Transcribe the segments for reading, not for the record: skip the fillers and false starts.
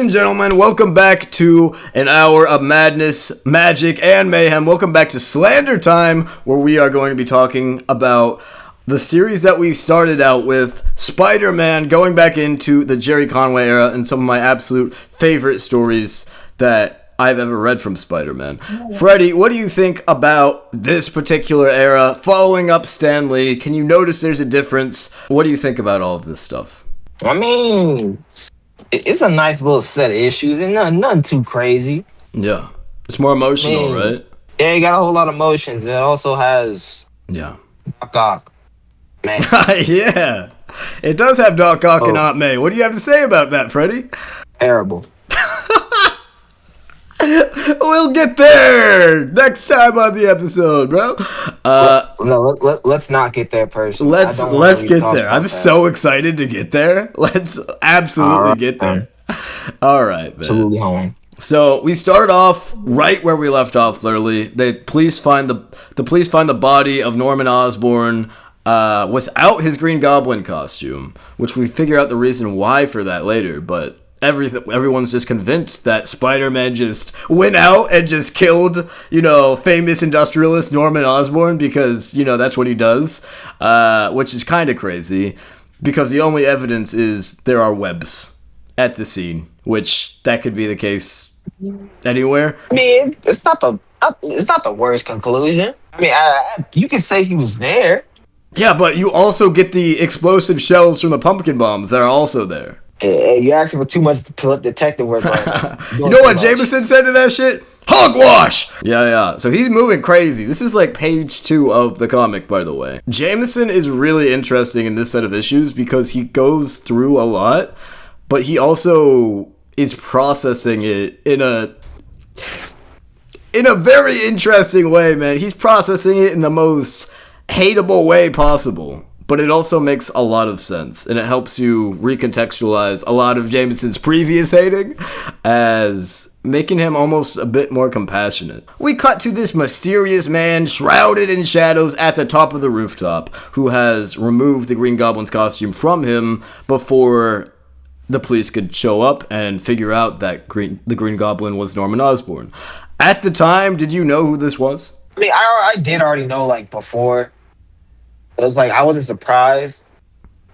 and gentlemen, welcome back to an hour of madness, magic, and mayhem. Welcome back to Slandertime, where we are going to be talking about the series that we started out with, Spider-Man, going back into the Gerry Conway era and some of my absolute favorite stories that I've ever read from Spider-Man. Freddie, what do you think about this particular era? Following up Stan Lee, can you notice there's a difference? What do you think about all of this stuff? I mean, it's a nice little set of issues and nothing too crazy. Yeah. It's more emotional, right? Yeah, you got a whole lot of emotions. It also has Doc Ock. Man. Yeah. It does have Doc Ock and Aunt May. What do you have to say about that, Freddie? Terrible. We'll get there next time on the episode, bro. Let's not get there personally. Let's get there. I'm so excited to get there. Let's absolutely get there. All right, man. Absolutely home. So we start off right where we left off. Literally, the police find the body of Norman Osborn without his Green Goblin costume, which we figure out the reason why for that later, but. Everyone's just convinced that Spider-Man just went out and just killed, famous industrialist Norman Osborn because, that's what he does, which is kind of crazy because the only evidence is there are webs at the scene, which that could be the case anywhere. I mean, it's not the worst conclusion. I mean, you could say he was there. Yeah, but you also get the explosive shells from the pumpkin bombs that are also there. You're asking for too much detective work right now. You know what Jameson said to that shit? Hogwash! Yeah. So he's moving crazy. This is like page 2 of the comic, by the way. Jameson is really interesting in this set of issues because he goes through a lot, but he also is processing it in a very interesting way, man. He's processing it in the most hateable way possible. But it also makes a lot of sense, and it helps you recontextualize a lot of Jameson's previous hating as making him almost a bit more compassionate. We cut to this mysterious man shrouded in shadows at the top of the rooftop who has removed the Green Goblin's costume from him before the police could show up and figure out that the Green Goblin was Norman Osborn. At the time, did you know who this was? I mean, I did already know, before. It was I wasn't surprised,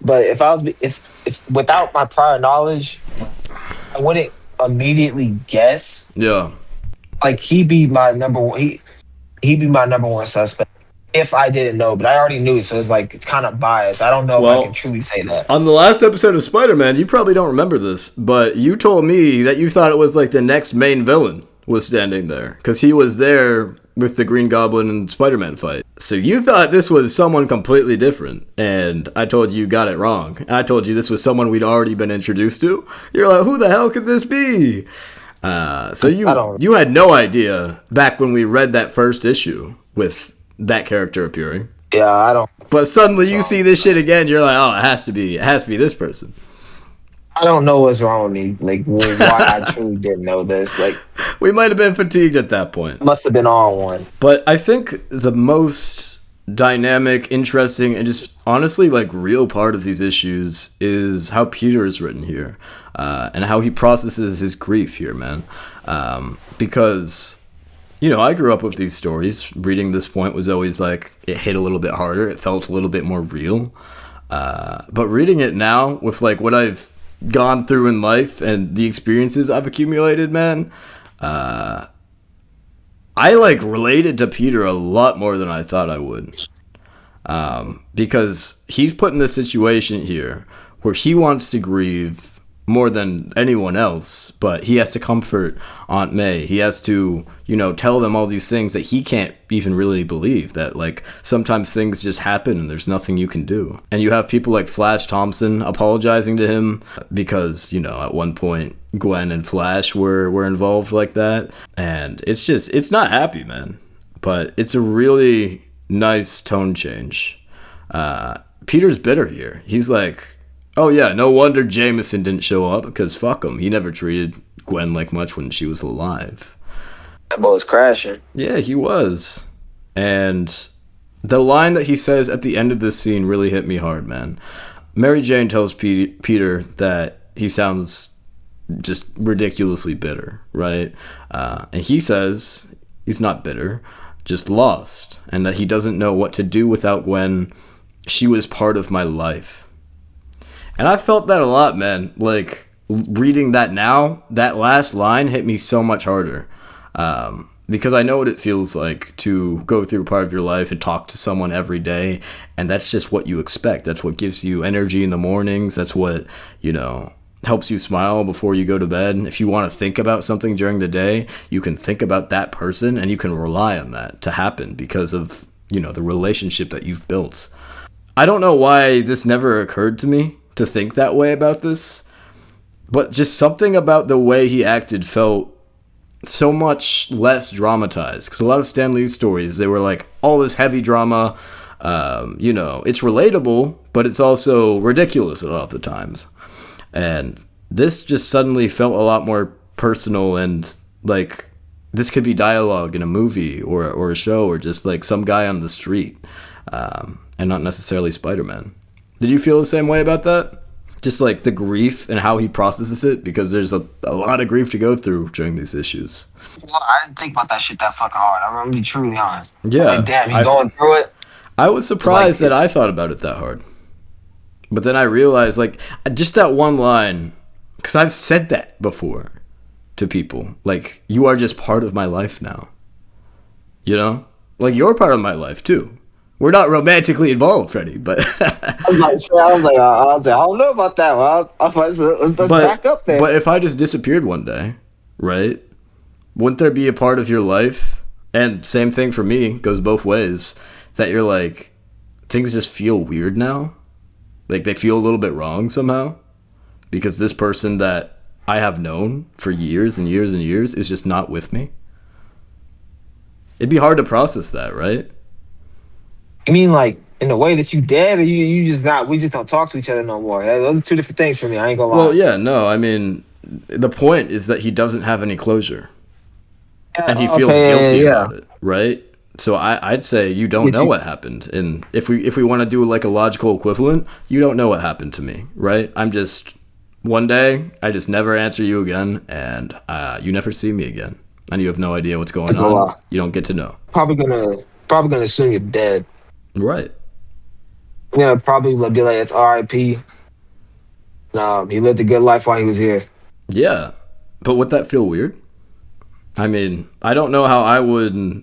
but if without my prior knowledge, I wouldn't immediately guess. Yeah, he'd be my number one. He'd be my number one suspect if I didn't know, but I already knew, so it's kind of biased. I don't know if I can truly say that. On the last episode of Spider-Man, you probably don't remember this, but you told me that you thought it was the next main villain was standing there because he was there with the Green Goblin and Spider-Man fight. So you thought this was someone completely different, and I told you got it wrong. I told you this was someone we'd already been introduced to. You're like, who the hell could this be? So you had no idea back when we read that first issue with that character appearing. Yeah, I don't. But suddenly you see this shit again, you're like, oh, it has to be this person. I don't know what's wrong with me. Why I truly didn't know this. We might have been fatigued at that point. Must have been on one. But I think the most dynamic, interesting, and just honestly real part of these issues is how Peter is written here, and how he processes his grief here, man. Because I grew up with these stories. Reading this point was always it hit a little bit harder. It felt a little bit more real. But reading it now with what I've gone through in life and the experiences I've accumulated, man, I related to Peter a lot more than I thought I would, because he's put in this situation here where he wants to grieve more than anyone else, but he has to comfort Aunt May. He has to, tell them all these things that he can't even really believe, that sometimes things just happen and there's nothing you can do. And you have people like Flash Thompson apologizing to him because, at one point Gwen and Flash were involved like that. And it's not happy, man. But it's a really nice tone change. Peter's bitter here. He's oh yeah, no wonder Jameson didn't show up, because fuck him. He never treated Gwen much when she was alive. That boy was crashing. Yeah, he was. And the line that he says at the end of this scene really hit me hard, man. Mary Jane tells Peter that he sounds just ridiculously bitter, right? And he says he's not bitter, just lost, and that he doesn't know what to do without Gwen. She was part of my life. And I felt that a lot, man. Like, reading that now, that last line hit me so much harder. Because I know what it feels like to go through part of your life and talk to someone every day, and that's just what you expect. That's what gives you energy in the mornings. That's what, helps you smile before you go to bed. If you want to think about something during the day, you can think about that person, and you can rely on that to happen because of, the relationship that you've built. I don't know why this never occurred to me to think that way about this, but just something about the way he acted felt so much less dramatized. Because a lot of Stan Lee's stories, they were like all this heavy drama. It's relatable, but it's also ridiculous a lot of the times. And this just suddenly felt a lot more personal, and like this could be dialogue in a movie or a show, or just like some guy on the street, and not necessarily Spider-Man. Did you feel the same way about that? Just like the grief and how he processes it, because there's a lot of grief to go through during these issues. Well, I didn't think about that shit that fucking hard. I'm gonna be truly honest. Yeah. Like, damn, he's going through it. I was surprised that I thought about it that hard. But then I realized, like, just that one line, because I've said that before to people. Like, you are just part of my life now. Like, you're part of my life, too. We're not romantically involved, Freddie, but... I was like, I don't know about that one. Let's back up there. But if I just disappeared one day, right? Wouldn't there be a part of your life? And same thing for me, goes both ways, that you're like, things just feel weird now? Like, they feel a little bit wrong somehow? Because this person that I have known for years and years and years is just not with me? It'd be hard to process that, right? You mean like in the way that you dead, or you just not? We just don't talk to each other no more. Those are two different things for me. I ain't gonna lie. Well, yeah, no. I mean, the point is that he doesn't have any closure, and he feels guilty about it, right? So I'd say you don't know what happened, and if we want to do like a logical equivalent, you don't know what happened to me, right? I'm just one day I just never answer you again, and you never see me again, and you have no idea what's going on. You don't get to know. Probably gonna assume you're dead. Right. I'm gonna probably be like, it's R.I.P. He lived a good life while he was here. Yeah, but would that feel weird? I mean, I don't know how I would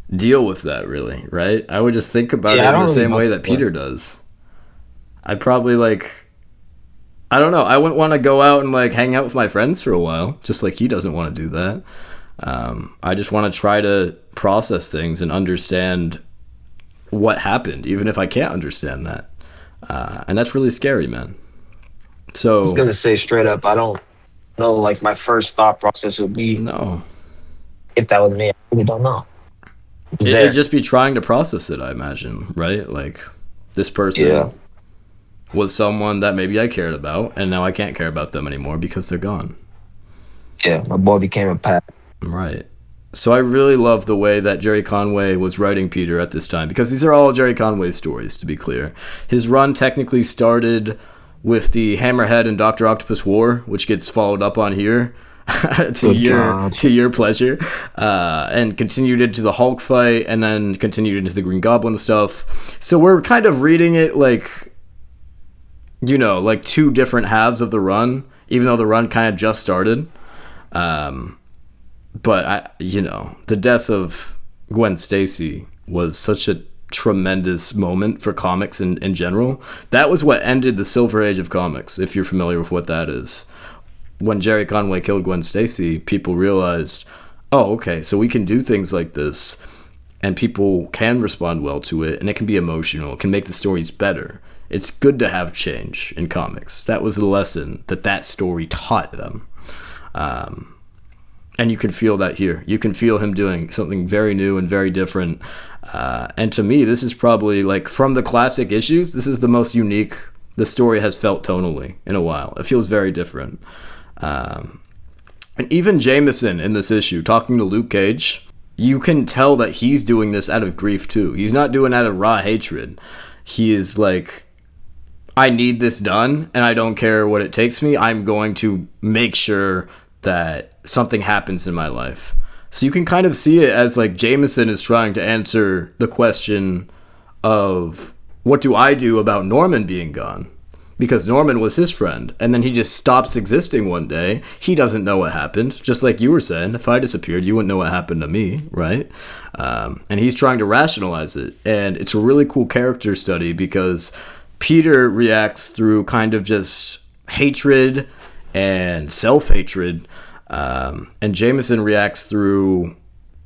deal with that, really, right? I would just think about it in the same way that Peter does. I'd probably, I don't know, I wouldn't want to go out and, hang out with my friends for a while, just like he doesn't want to do that. I just want to try to process things and understand what happened, even if I can't understand that. And that's really scary, man. So I was going to say straight up, I don't know, my first thought process would be... No. If that was me, I really don't know. It'd just be trying to process it, I imagine, right? Like, this person was someone that maybe I cared about, and now I can't care about them anymore because they're gone. Yeah, my boy became a pet. Right. So I really love the way that Gerry Conway was writing Peter at this time, because these are all Gerry Conway stories, to be clear. His run technically started with the Hammerhead and Dr. Octopus War, which gets followed up on here to your pleasure, and continued into the Hulk fight, and then continued into the Green Goblin stuff. So we're kind of reading it like two different halves of the run, even though the run kind of just started. But the death of Gwen Stacy was such a tremendous moment for comics in general. That was what ended the Silver Age of comics, if you're familiar with what that is. When Gerry Conway killed Gwen Stacy, people realized, oh, okay, so we can do things like this, and people can respond well to it, and it can be emotional. It can make the stories better. It's good to have change in comics. That was the lesson that story taught them. And you can feel that here. You can feel him doing something very new and very different. And to me, this is probably, from the classic issues, this is the most unique the story has felt tonally in a while. It feels very different. And even Jameson in this issue, talking to Luke Cage, you can tell that he's doing this out of grief too. He's not doing it out of raw hatred. He is I need this done and I don't care what it takes me. I'm going to make sure that something happens in my life. So you can kind of see it as like Jameson is trying to answer the question of what do I do about Norman being gone? Because Norman was his friend, and then he just stops existing one day. He doesn't know what happened, just like you were saying. If I disappeared, you wouldn't know what happened to me, right? And he's trying to rationalize it, and it's a really cool character study because Peter reacts through kind of just hatred and self-hatred, and Jameson reacts through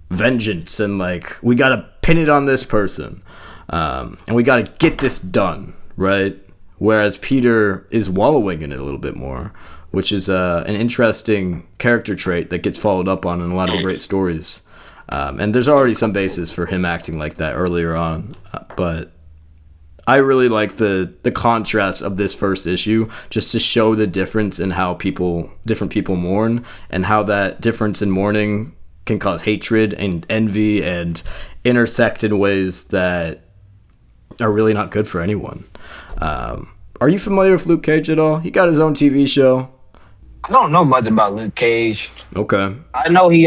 vengeance and like, we gotta pin it on this person, and we gotta get this done, right? Whereas Peter is wallowing in it a little bit more, which is an interesting character trait that gets followed up on in a lot of great stories. And there's already some basis for him acting like that earlier on. But I really like the contrast of this first issue, just to show the difference in how different people mourn, and how that difference in mourning can cause hatred and envy and intersect in ways that are really not good for anyone. Are you familiar with Luke Cage at all? He got his own TV show. I don't know much about Luke Cage. Okay. I know he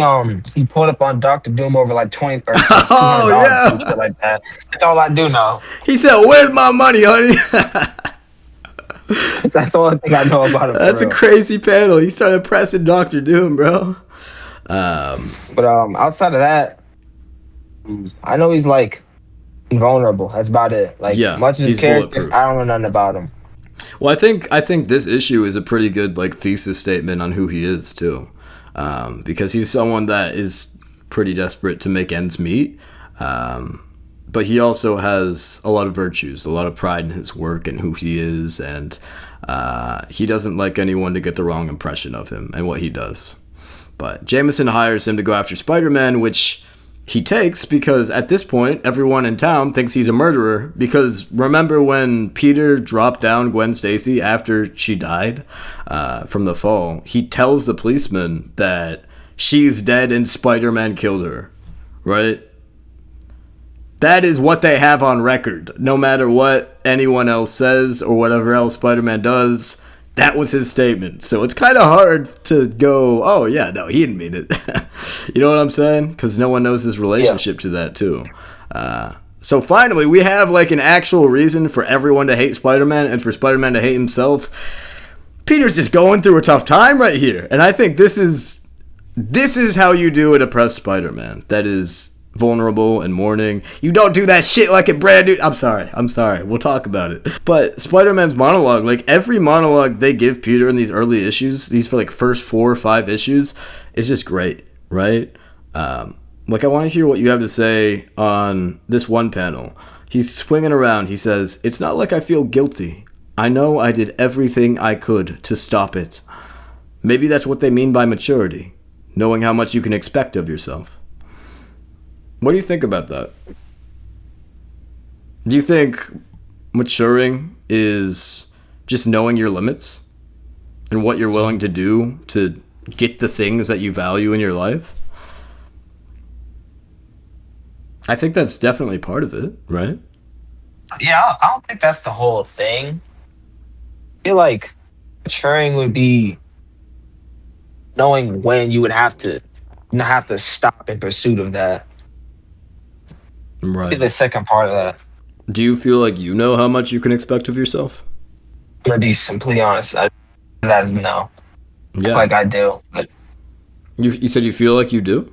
pulled up on Doctor Doom over like $20 or $200 yeah. some shit like that. That's all I do know. He said, "Where's my money, honey?" That's the only thing I know about him. That's a crazy panel. He started pressing Doctor Doom, bro. But outside of that, I know he's like invulnerable. That's about it. Like, much of his character, I don't know nothing about him. Well, I think this issue is a pretty good like thesis statement on who he is too, because he's someone that is pretty desperate to make ends meet, but he also has a lot of virtues, a lot of pride in his work and who he is, and he doesn't like anyone to get the wrong impression of him and what he does. But Jameson hires him to go after Spider-Man, which he takes because at this point, everyone in town thinks he's a murderer. Because remember when Peter dropped down Gwen Stacy after she died from the fall? He tells the policeman that she's dead and Spider-Man killed her, right? That is what they have on record. No matter what anyone else says or whatever else Spider-Man does, that was his statement. So it's kind of hard to go, oh, yeah, no, he didn't mean it. You know what I'm saying? Because no one knows his relationship to that, too. So finally, we have like an actual reason for everyone to hate Spider-Man and for Spider-Man to hate himself. Peter's just going through a tough time right here. And I think this is how you do a depressed Spider-Man that is vulnerable and mourning. You don't do that shit like a brand new... I'm sorry. We'll talk about it. But Spider-Man's monologue, like every monologue they give Peter in these early issues, these for like first 4 or 5 issues, is just great, right? Like I want to hear what you have to say on this one panel. He's swinging around. He says, "It's not like I feel guilty. I know I did everything I could to stop it. Maybe that's what they mean by maturity, knowing how much you can expect of yourself." What do you think about that? Do you think maturing is just knowing your limits and what you're willing to do to get the things that you value in your life? I think that's definitely part of it, right? Yeah, I don't think that's the whole thing. I feel like maturing would be knowing when you would have to stop in pursuit of that. Right. The second part of that. Do you feel like you know how much you can expect of yourself? I'm gonna be simply honest. That is no. Yeah. Like I do. But You said you feel like you do?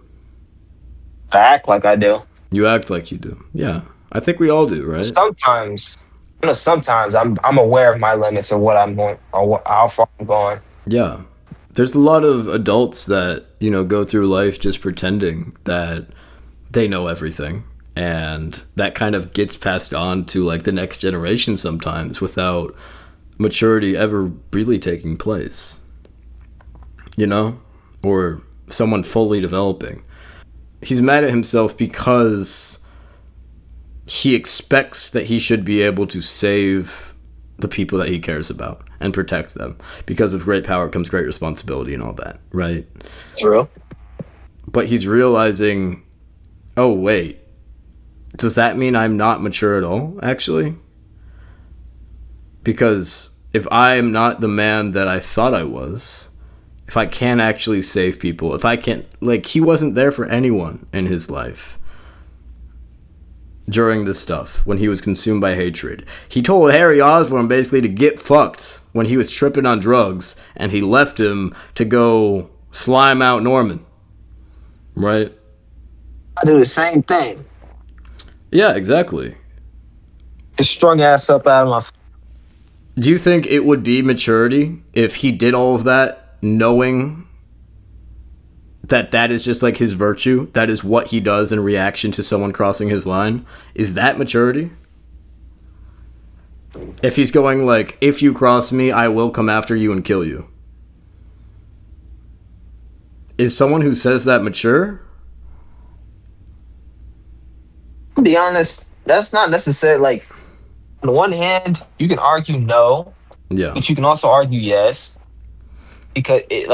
I act like I do. You act like you do. Yeah. I think we all do, right? Sometimes I'm aware of my limits or what I'm going or how far I'm going. Yeah. There's a lot of adults that, go through life just pretending that they know everything. And that kind of gets passed on to like the next generation sometimes without maturity ever really taking place. Or someone fully developing. He's mad at himself because he expects that he should be able to save the people that he cares about and protect them. Because with great power comes great responsibility and all that, right? True. But he's realizing, oh, wait. Does that mean I'm not mature at all, actually? Because if I am not the man that I thought I was, if I can't actually save people, if I can't, like, he wasn't there for anyone in his life during this stuff when he was consumed by hatred. He told Harry Osborn basically to get fucked when he was tripping on drugs, and he left him to go slime out Norman. Right? I do the same thing. Yeah, exactly. Just strung ass up out of my. Do you think it would be maturity if he did all of that knowing that that is just like his virtue? That is what he does in reaction to someone crossing his line? Is that maturity? If he's going like, if you cross me, I will come after you and kill you. Is someone who says that mature? To be honest, that's not necessarily like. On the one hand, you can argue no, Yeah. but you can also argue yes, because it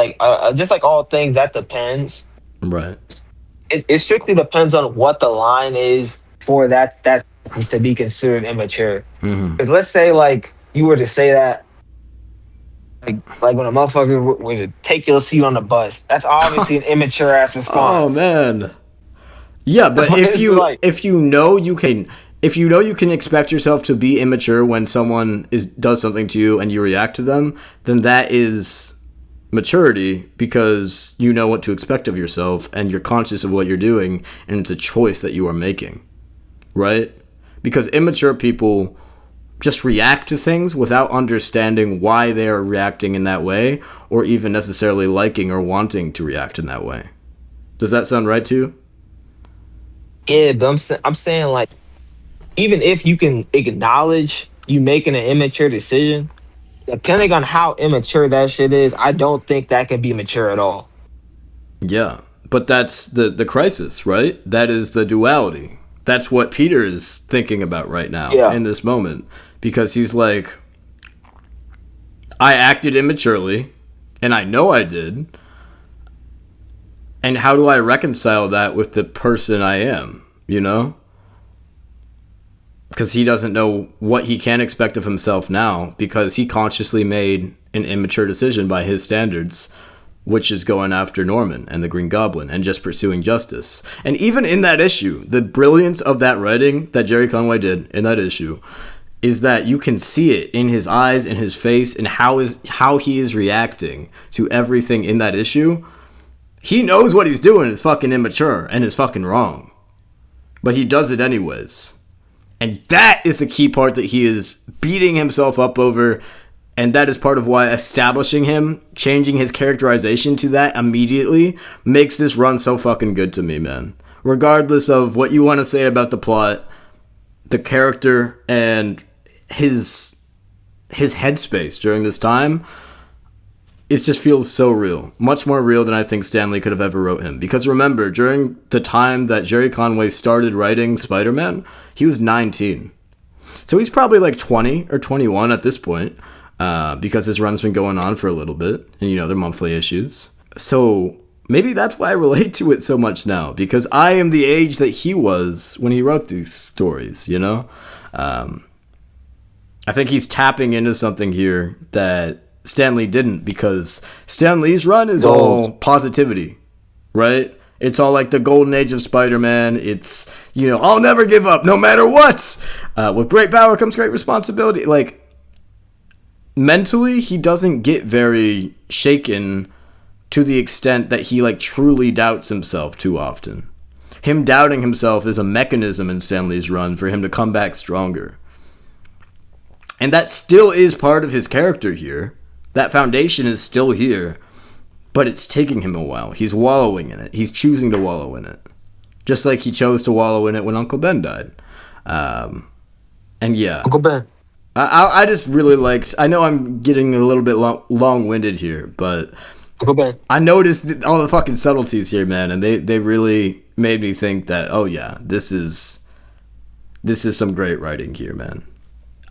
just like all things, that depends. Right. It strictly depends on what the line is for that is to be considered immature. Because let's say like you were to say that like when a motherfucker were to take your seat on the bus, that's obviously an immature ass response. Oh man. Yeah, but if you know you can expect yourself to be immature when someone does something to you and you react to them, then that is maturity, because you know what to expect of yourself and you're conscious of what you're doing, and it's a choice that you are making. Right? Because immature people just react to things without understanding why they are reacting in that way, or even necessarily liking or wanting to react in that way. Does that sound right to you? Yeah, but I'm saying like, even if you can acknowledge you making an immature decision, depending on how immature that shit is, I don't think that can be mature at all. Yeah, but that's the crisis, right? That is the duality. That's what Peter is thinking about right now in this moment, because he's like, I acted immaturely, and I know I did, and how do I reconcile that with the person I am, you know? Because he doesn't know what he can expect of himself now, because he consciously made an immature decision by his standards, which is going after Norman and the Green Goblin and just pursuing justice. And even in that issue, the brilliance of that writing that Gerry Conway did in that issue is that you can see it in his eyes, in his face, and how he is reacting to everything in that issue. He knows what he's doing is fucking immature and is fucking wrong, but he does it anyways. And that is the key part that he is beating himself up over. And that is part of why establishing him, changing his characterization to that immediately, makes this run so fucking good to me, man. Regardless of what you want to say about the plot, the character, and his headspace during this time, it just feels so real. Much more real than I think Stan Lee could have ever wrote him. Because remember, during the time that Gerry Conway started writing Spider-Man, he was 19. So he's probably like 20 or 21 at this point, because his run's been going on for a little bit. And, you know, they're monthly issues. So maybe that's why I relate to it so much now. Because I am the age that he was when he wrote these stories, you know? I think he's tapping into something here that Stan Lee didn't, because Stan Lee's run is all positivity, right? It's all like the golden age of Spider-Man. It's, you know, I'll never give up no matter what. With great power comes great responsibility. Like, mentally, he doesn't get very shaken to the extent that he, like, truly doubts himself too often. Him doubting himself is a mechanism in Stan Lee's run for him to come back stronger. And that still is part of his character here. That foundation is still here, but it's taking him a while. He's wallowing in it. He's choosing to wallow in it. Just like he chose to wallow in it when Uncle Ben died. And yeah. Uncle Ben. I just really liked... I know I'm getting a little bit long-winded here, but... Uncle Ben. I noticed all the fucking subtleties here, man, and they really made me think that, oh yeah, this is some great writing here, man.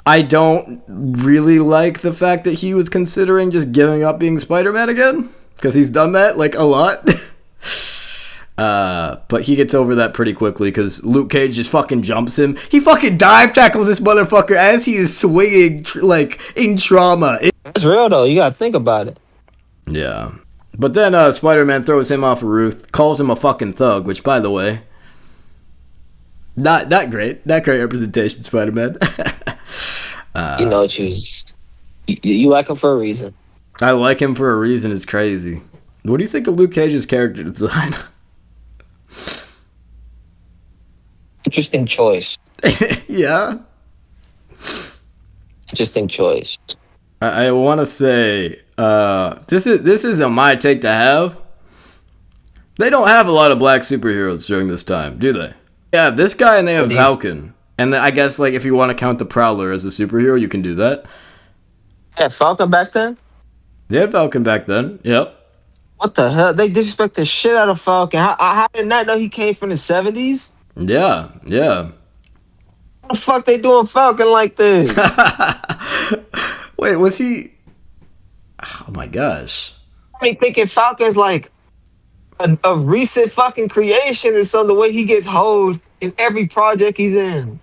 I don't really like the fact that he was considering just giving up being Spider-Man again, because he's done that, like, a lot. But he gets over that pretty quickly because Luke Cage just fucking jumps him. He fucking dive tackles this motherfucker as he is swinging like in trauma. That's real though. You gotta think about it. Yeah. But then Spider-Man throws him off a roof, calls him a fucking thug, which, by the way, not great. Not great representation, Spider-Man. You like him for a reason. I like him for a reason. It's crazy. What do you think of Luke Cage's character design? Interesting choice. Yeah. Interesting choice. I want to say this is my take to have. They don't have a lot of black superheroes during this time, do they? Yeah, this guy and they have Falcon. And I guess like if you want to count the Prowler as a superhero, you can do that. Yeah, Falcon back then? They had Falcon back then. Yep. What the hell? They disrespect the shit out of Falcon. How did not know he came from the 70s? Yeah. What the fuck they doing Falcon like this? Wait, was he? Oh my gosh. I mean, thinking Falcon's like a recent fucking creation or something, the way he gets hold in every project he's in.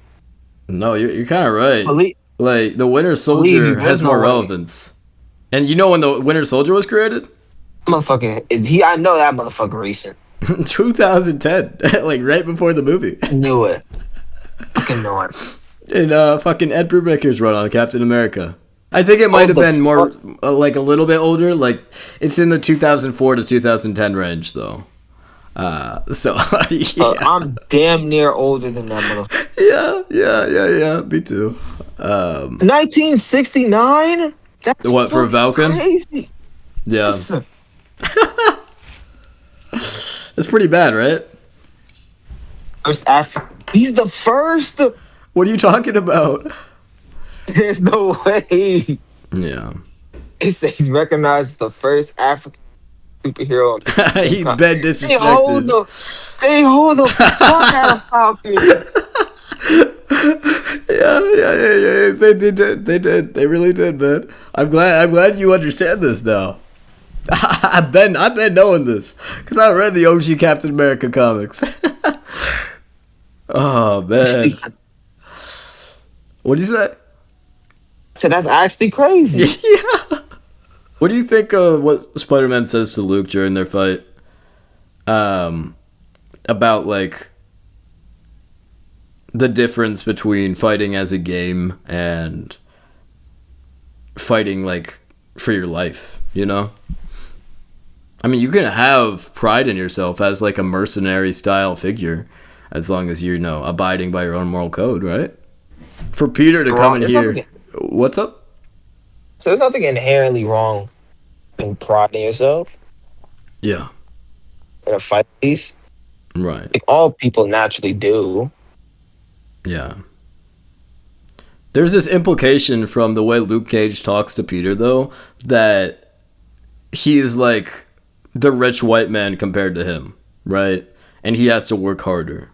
No, you're kind of right. Like, the Winter Soldier has more relevance. And you know when the Winter Soldier was created? Motherfucker, I know that motherfucker recent. 2010. Like, right before the movie. Knew it. Fucking know it. And fucking Ed Brubaker's run on Captain America. I think it might have been more, like, a little bit older. Like, it's in the 2004 to 2010 range, though. So, yeah. I'm damn near older than that motherfucker. Yeah. Me too. 1969? That's what, for Falcon? Crazy. Yeah. That's pretty bad, right? He's the first. What are you talking about? There's no way. Yeah. He's recognized as the first African superhero. He's been disrespected. They hold the fuck out of Falcon. Yeah. They did. They really did, man. I'm glad you understand this now. I've been knowing this because I read the OG Captain America comics. Oh man. What did you say? So that's actually crazy. Yeah. What do you think of what Spider-Man says to Luke during their fight? About like the difference between fighting as a game and fighting like for your life, you know? I mean, you can have pride in yourself as like a mercenary style figure as long as you're, abiding by your own moral code, right? For Peter to come in here. What's up? So there's nothing inherently wrong in priding yourself. Yeah. In a fight piece. Right. Like all people naturally do. Yeah. There's this implication from the way Luke Cage talks to Peter, though, that he is like the rich white man compared to him, right? And he has to work harder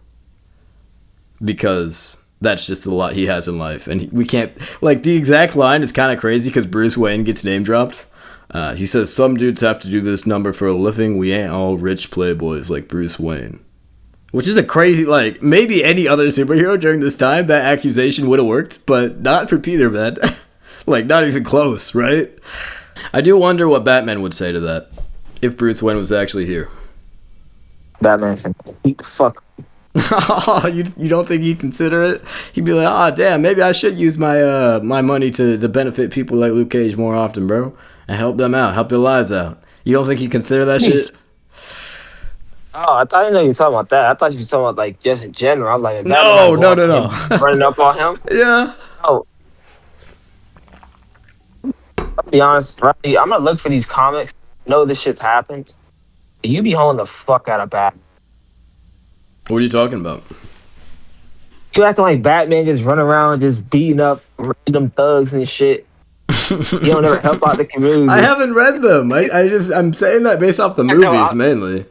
because that's just the lot he has in life. And we can't, like, the exact line is kind of crazy because Bruce Wayne gets name dropped. He says, some dudes have to do this number for a living. We ain't all rich playboys like Bruce Wayne. Which is a crazy, like, maybe any other superhero during this time, that accusation would have worked, but not for Peter, man. Like, not even close, right? I do wonder what Batman would say to that if Bruce Wayne was actually here. Batman can eat the fuck. You don't think he'd consider it? He'd be like, damn, maybe I should use my my money to benefit people like Luke Cage more often, bro, and help them out, help their lives out. You don't think he'd consider that shit? Oh, I thought you were talking about that. I thought you were talking about like just in general. I'm like, no. Running up on him. Yeah. Oh, I'll be honest, right? I'm gonna look for these comics. Know this shit's happened. You be holding the fuck out of Batman. What are you talking about? You acting like Batman just run around just beating up random thugs and shit. You don't ever help out the community. I haven't read them. I'm saying that based off the movies mainly.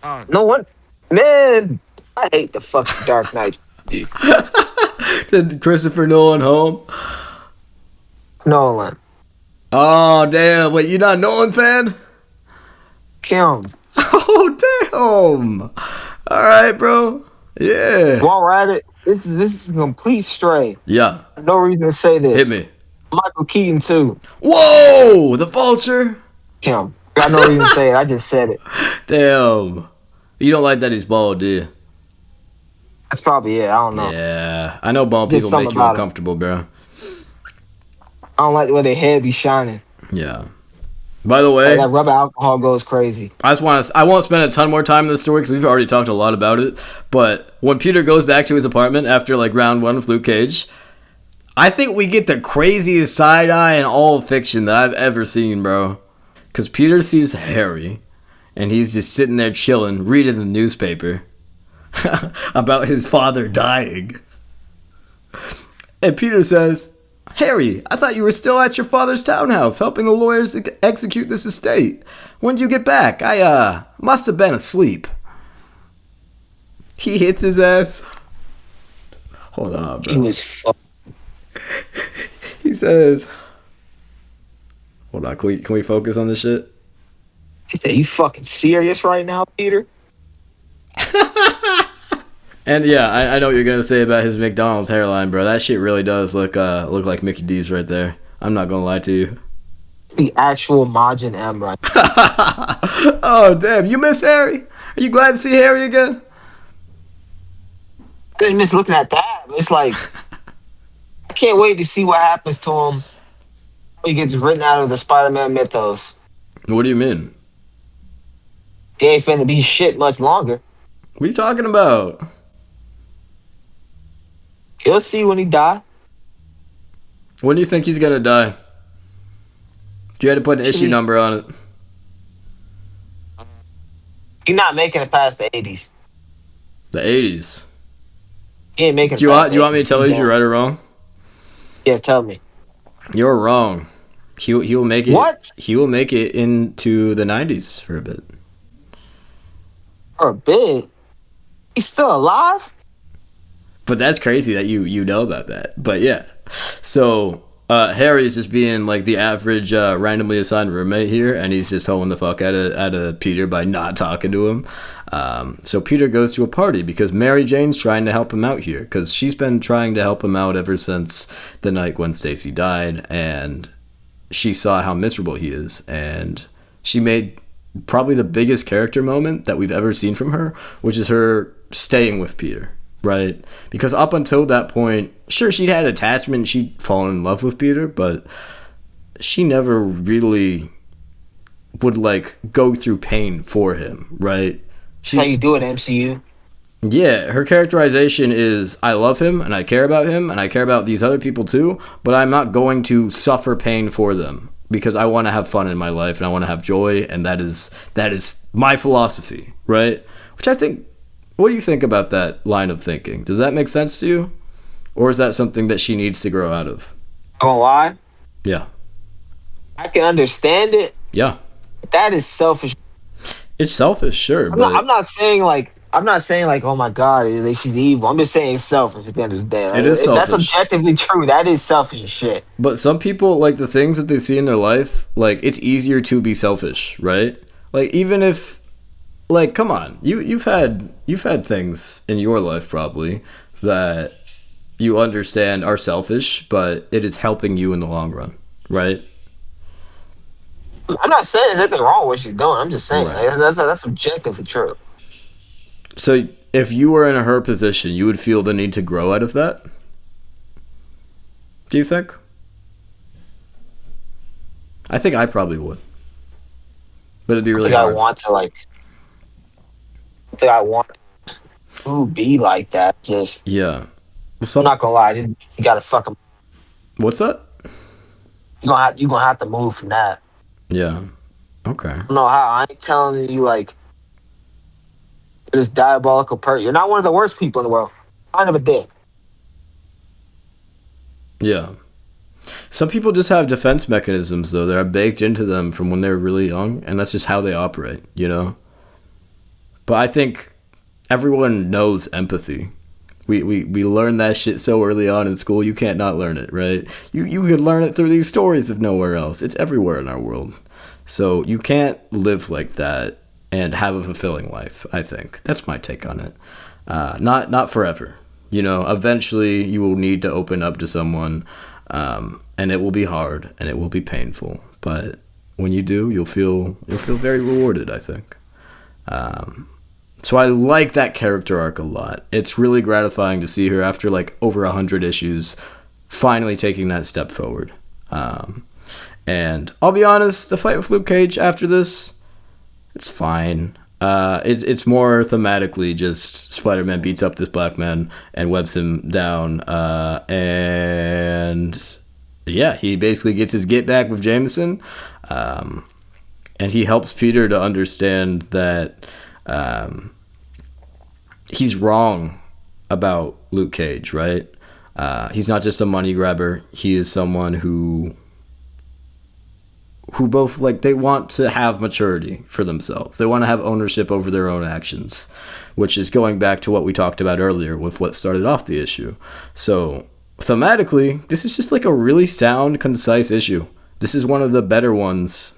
No one, man. I hate the fucking Dark Knight, dude. Did Christopher Nolan home? Nolan. Oh damn! Wait, you not a Nolan fan? Kim, Oh, damn. All right, bro. Yeah. while we're at it, this is a complete stray. Yeah. No reason to say Hit this. me. Michael Keaton too. Whoa! The vulture? Kim, got no reason to say it. I just said it. Damn. You don't like that he's bald, do you? That's probably it. I don't know. Yeah. I know bald Just people something make you about him. uncomfortable, bro. I don't like the way their head be shining. Yeah. By the way, That rubber alcohol goes crazy. I won't spend a ton more time in this story because we've already talked a lot about it. But when Peter goes back to his apartment after like round one with Luke Cage, I think we get the craziest side eye in all of fiction that I've ever seen, bro. Because Peter sees Harry, and he's just sitting there chilling, reading the newspaper about his father dying. And Peter says, "Harry, I thought you were still at your father's townhouse helping the lawyers execute this estate. When did you get back? I must have been asleep." He hits his ass. Hold on, bro. He was He says, hold on, can we focus on this shit? He said, "You fucking serious right now, Peter?" And yeah, I know what you're gonna say about his McDonald's hairline, bro. That shit really does look like Mickey D's right there. I'm not gonna lie to you. The actual Majin M right. Oh damn, you miss Harry? Are you glad to see Harry again? I didn't miss looking at that. It's like I can't wait to see what happens to him when he gets written out of the Spider-Man mythos. What do you mean? They ain't finna be shit much longer. What are you talking about? He'll see when he die. When do you think he's gonna die? You had to put an issue number on it. He's not making it past the 80s. The 80s. He ain't making it Do you past want me to tell you if He's you're dead. right or wrong? Yeah, tell me. You're wrong. He will make it. What? He will make it into the 90s for a bit. For a bit. He's still alive? But that's crazy that you know about that. But yeah. So Harry is just being like the average randomly assigned roommate here, and he's just hoeing the fuck out of Peter by not talking to him. So Peter goes to a party because Mary Jane's trying to help him out here because she's been trying to help him out ever since the night Gwen Stacy died, and she saw how miserable he is, and she made probably the biggest character moment that we've ever seen from her, which is her staying with Peter. Right? Because up until that point, sure, she'd had attachment, she'd fallen in love with Peter, but she never really would, like, go through pain for him, right? That's how you do it, MCU. Yeah, her characterization is, I love him, and I care about him, and I care about these other people too, but I'm not going to suffer pain for them, because I want to have fun in my life, and I want to have joy, and that is my philosophy, right? Which I think... What do you think about that line of thinking? Does that make sense to you? Or is that something that she needs to grow out of? I won't lie. Yeah. I can understand it. Yeah. But that is selfish. It's selfish, sure, but... I'm not saying like, oh my God, she's evil. I'm just saying it's selfish at the end of the day. Like, It is selfish. That's objectively true. That is selfish as shit. But some people, like, the things that they see in their life, like, it's easier to be selfish, right? Like, even if... Like, come on, you've had things in your life probably that you understand are selfish, but it is helping you in the long run, right? I'm not saying there's anything wrong with what she's doing. I'm just saying Right. that's objectively true. So if you were in her position, you would feel the need to grow out of that? Do you think? I think I probably would. But it'd be really hard. I want to be like that. Just Yeah. I'm not gonna lie. Just, you gotta fucking. What's that? You gonna have to move from that. Yeah. Okay. I don't know how. I ain't telling you like you're this diabolical person. You're not one of the worst people in the world. Kind of a dick. Yeah. Some people just have defense mechanisms, though, that are baked into them from when they're really young, and that's just how they operate, you know? But I think everyone knows empathy. We learn that shit so early on in school, you can't not learn it, right? You could learn it through these stories if nowhere else. It's everywhere in our world. So you can't live like that and have a fulfilling life, I think. That's my take on it. Not forever. You know, eventually you will need to open up to someone, and it will be hard and it will be painful. But when you do, you'll feel very rewarded, I think. So I like that character arc a lot. It's really gratifying to see her after like over 100 issues finally taking that step forward. And I'll be honest, the fight with Luke Cage after this, it's fine. It's more thematically just Spider-Man beats up this black man and webs him down. And yeah, he basically gets his get back with Jameson. And he helps Peter to understand that he's wrong about Luke Cage, right? He's not just a money grabber. He is someone who both, like, they want to have maturity for themselves. They want to have ownership over their own actions, which is going back to what we talked about earlier with what started off the issue. So thematically, this is just like a really sound, concise issue. This is one of the better ones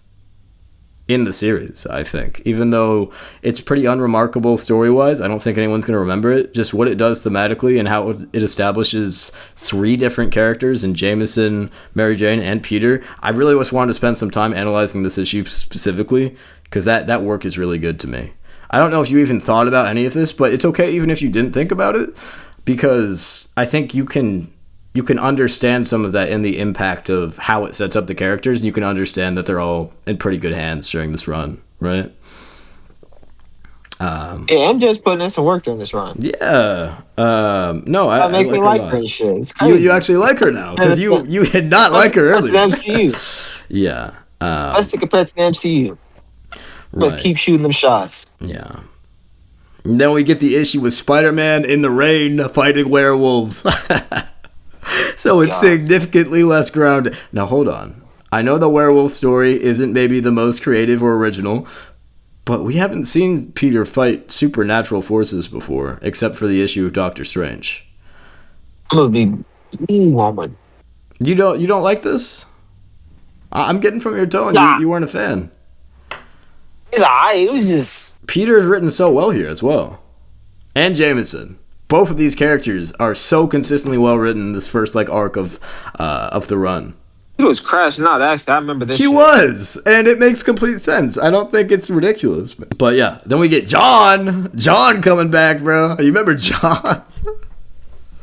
in the series, I think. Even though it's pretty unremarkable story-wise, I don't think anyone's going to remember it. Just what it does thematically and how it establishes 3 different characters in Jameson, Mary Jane, and Peter. I really just wanted to spend some time analyzing this issue specifically, because that work is really good to me. I don't know if you even thought about any of this, but it's okay even if you didn't think about it, because I think you can understand some of that in the impact of how it sets up the characters, and you can understand that they're all in pretty good hands during this run, right? Yeah, I'm just putting in some work during this run. Yeah. No, I make me like her shit. It's crazy. You actually like her now, because you did not like her earlier. That's the MCU. Yeah. Let's take compared to the MCU. Let's keep shooting them shots. Yeah. And then we get the issue with Spider-Man in the rain fighting werewolves. So it's significantly less grounded. Now, hold on. I know the werewolf story isn't maybe the most creative or original, but we haven't seen Peter fight supernatural forces before, except for the issue of Doctor Strange. I'm gonna be woman. You don't like this? I'm getting from your tone you weren't a fan. It's alright. It was just Peter is written so well here as well, and Jameson. Both of these characters are so consistently well written in this first arc of the run. He was crashing out. Actually, I remember this. He was, and it makes complete sense. I don't think it's ridiculous. But yeah, then we get John coming back, bro. You remember John?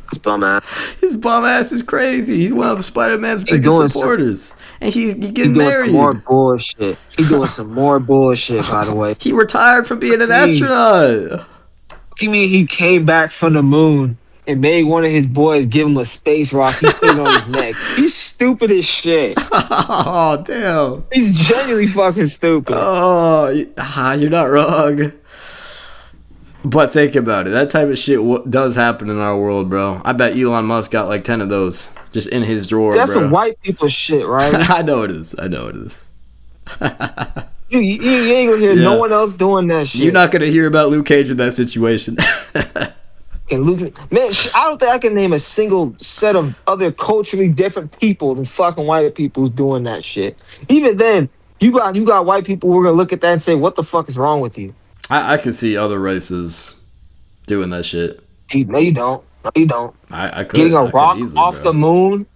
His bum ass. His bum ass is crazy. He's one of Spider-Man's biggest supporters, and he's getting married. Some more bullshit. He's doing some more bullshit. By the way, he retired from being an astronaut. You mean he came back from the moon and made one of his boys give him a space rock? He put it on his neck. He's stupid as shit. Oh, damn. He's genuinely fucking stupid. Oh, you're not wrong. But think about it. That type of shit does happen in our world, bro. I bet Elon Musk got like 10 of those just in his drawer, That's bro. some white people shit, right? I know it is. You ain't gonna hear no one else doing that shit. You're not gonna hear about Luke Cage in that situation. And man, I don't think I can name a single set of other culturally different people than fucking white people who's doing that shit. Even then, you got white people who are gonna look at that and say, "What the fuck is wrong with you?" I could see other races doing that shit. No, you don't. No, you don't. I could. Getting a rock off the moon.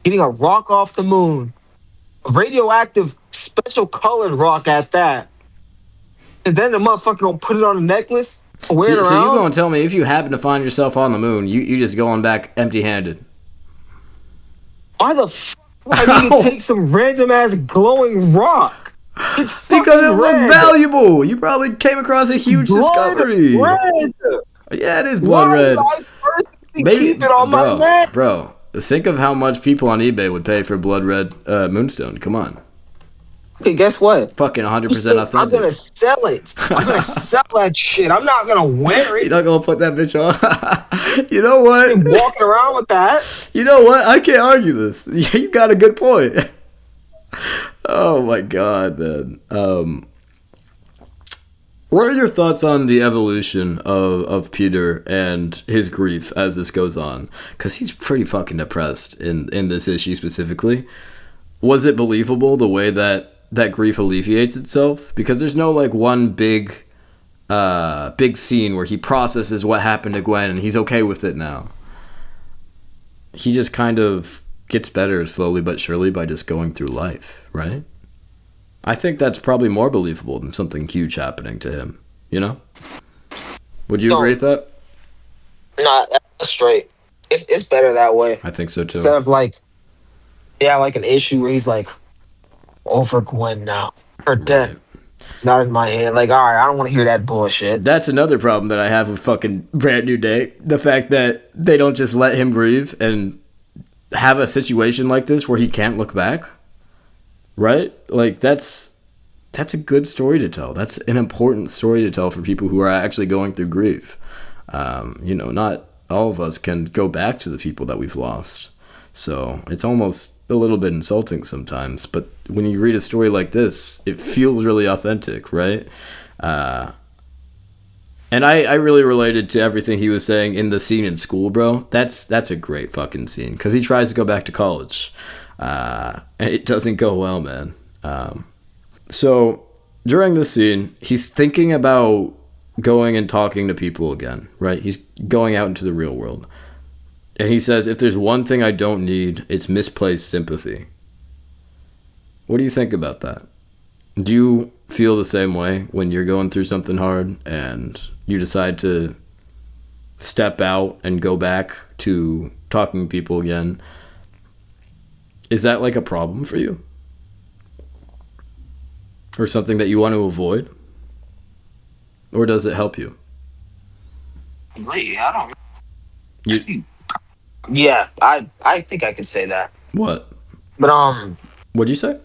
Getting a rock off the moon. A radioactive, special colored rock at that. And then the motherfucker gonna put it on a necklace? Wear it around? So you gonna tell me if you happen to find yourself on the moon, you just going back empty-handed? Why the fuck would I need to take some random ass glowing rock? It's because it looked valuable. You probably came across a huge discovery. Red. Yeah, it is blood red. Maybe keep it on my neck. Bro, think of how much people on eBay would pay for blood red moonstone. Come on. Okay, guess what? Fucking 100% authentic. I'm gonna sell it. I'm gonna sell that shit. I'm not gonna wear it. You're not gonna put that bitch on. You know what? I'm walking around with that. You know what? I can't argue this. You got a good point. Oh my god, man. What are your thoughts on the evolution of Peter and his grief as this goes on? Because he's pretty fucking depressed in this issue specifically. Was it believable the way that that grief alleviates itself, because there's no like one big scene where he processes what happened to Gwen and he's okay with it now. He just kind of gets better slowly but surely by just going through life, right? I think that's probably more believable than something huge happening to him, you know? Would you agree with that? Nah, that's straight. It's better that way. I think so too. Instead of like, yeah, like an issue where he's like, over Gwen now. Her death. It's not in my head. Like, all right, I don't want to hear that bullshit. That's another problem that I have with fucking Brand New Day. The fact that they don't just let him grieve and have a situation like this where he can't look back. Right? Like, that's a good story to tell. That's an important story to tell for people who are actually going through grief. Not all of us can go back to the people that we've lost. So it's almost a little bit insulting sometimes. But when you read a story like this, it feels really authentic, right? And I really related to everything he was saying in the scene in school, bro. That's a great fucking scene, because he tries to go back to college. And it doesn't go well, man. So during this scene, he's thinking about going and talking to people again, right? He's going out into the real world. And he says, if there's one thing I don't need, it's misplaced sympathy. What do you think about that? Do you feel the same way when you're going through something hard and you decide to step out and go back to talking to people again? Is that like a problem for you? Or something that you want to avoid? Or does it help you? I don't. Yeah, I think I could say that. What? But What'd you say?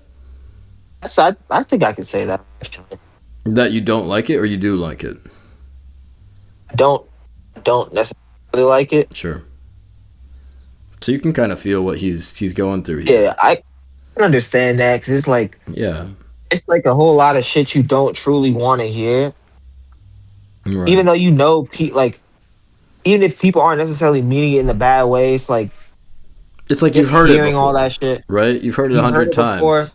I think I could say that. Actually. That you don't like it, or you do like it? I don't necessarily like it. Sure. So you can kind of feel what he's going through here. Yeah, I can understand that, because it's like, Yeah. it's like a whole lot of shit you don't truly want to hear. Right. Even though you know, like, even if people aren't necessarily meaning it in the bad way, it's like you've heard it hearing before, all that shit, right? You've heard it 100 times. Before.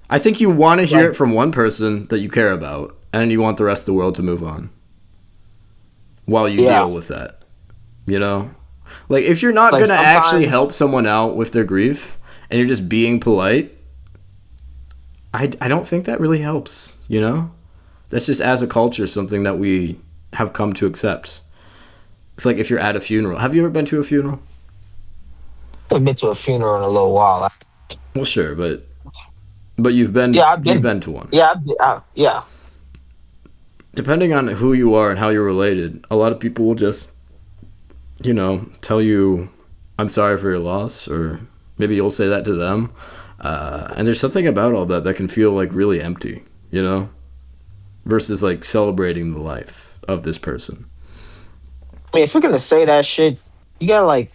I think you want to hear it from one person that you care about, and you want the rest of the world to move on while you deal with that. You know? Like, if you're not going to actually help someone out with their grief, and you're just being polite, I don't think that really helps, you know? That's just, as a culture, something that we have come to accept. It's like if you're at a funeral. Have you ever been to a funeral? I've been to a funeral in a little while. Well, sure, but you've been you've been to one. Yeah, yeah. Depending on who you are and how you're related, a lot of people will just, tell you, I'm sorry for your loss, or maybe you'll say that to them. And there's something about all that can feel like really empty, versus like celebrating the life of this person. I mean, if you're gonna say that shit, you gotta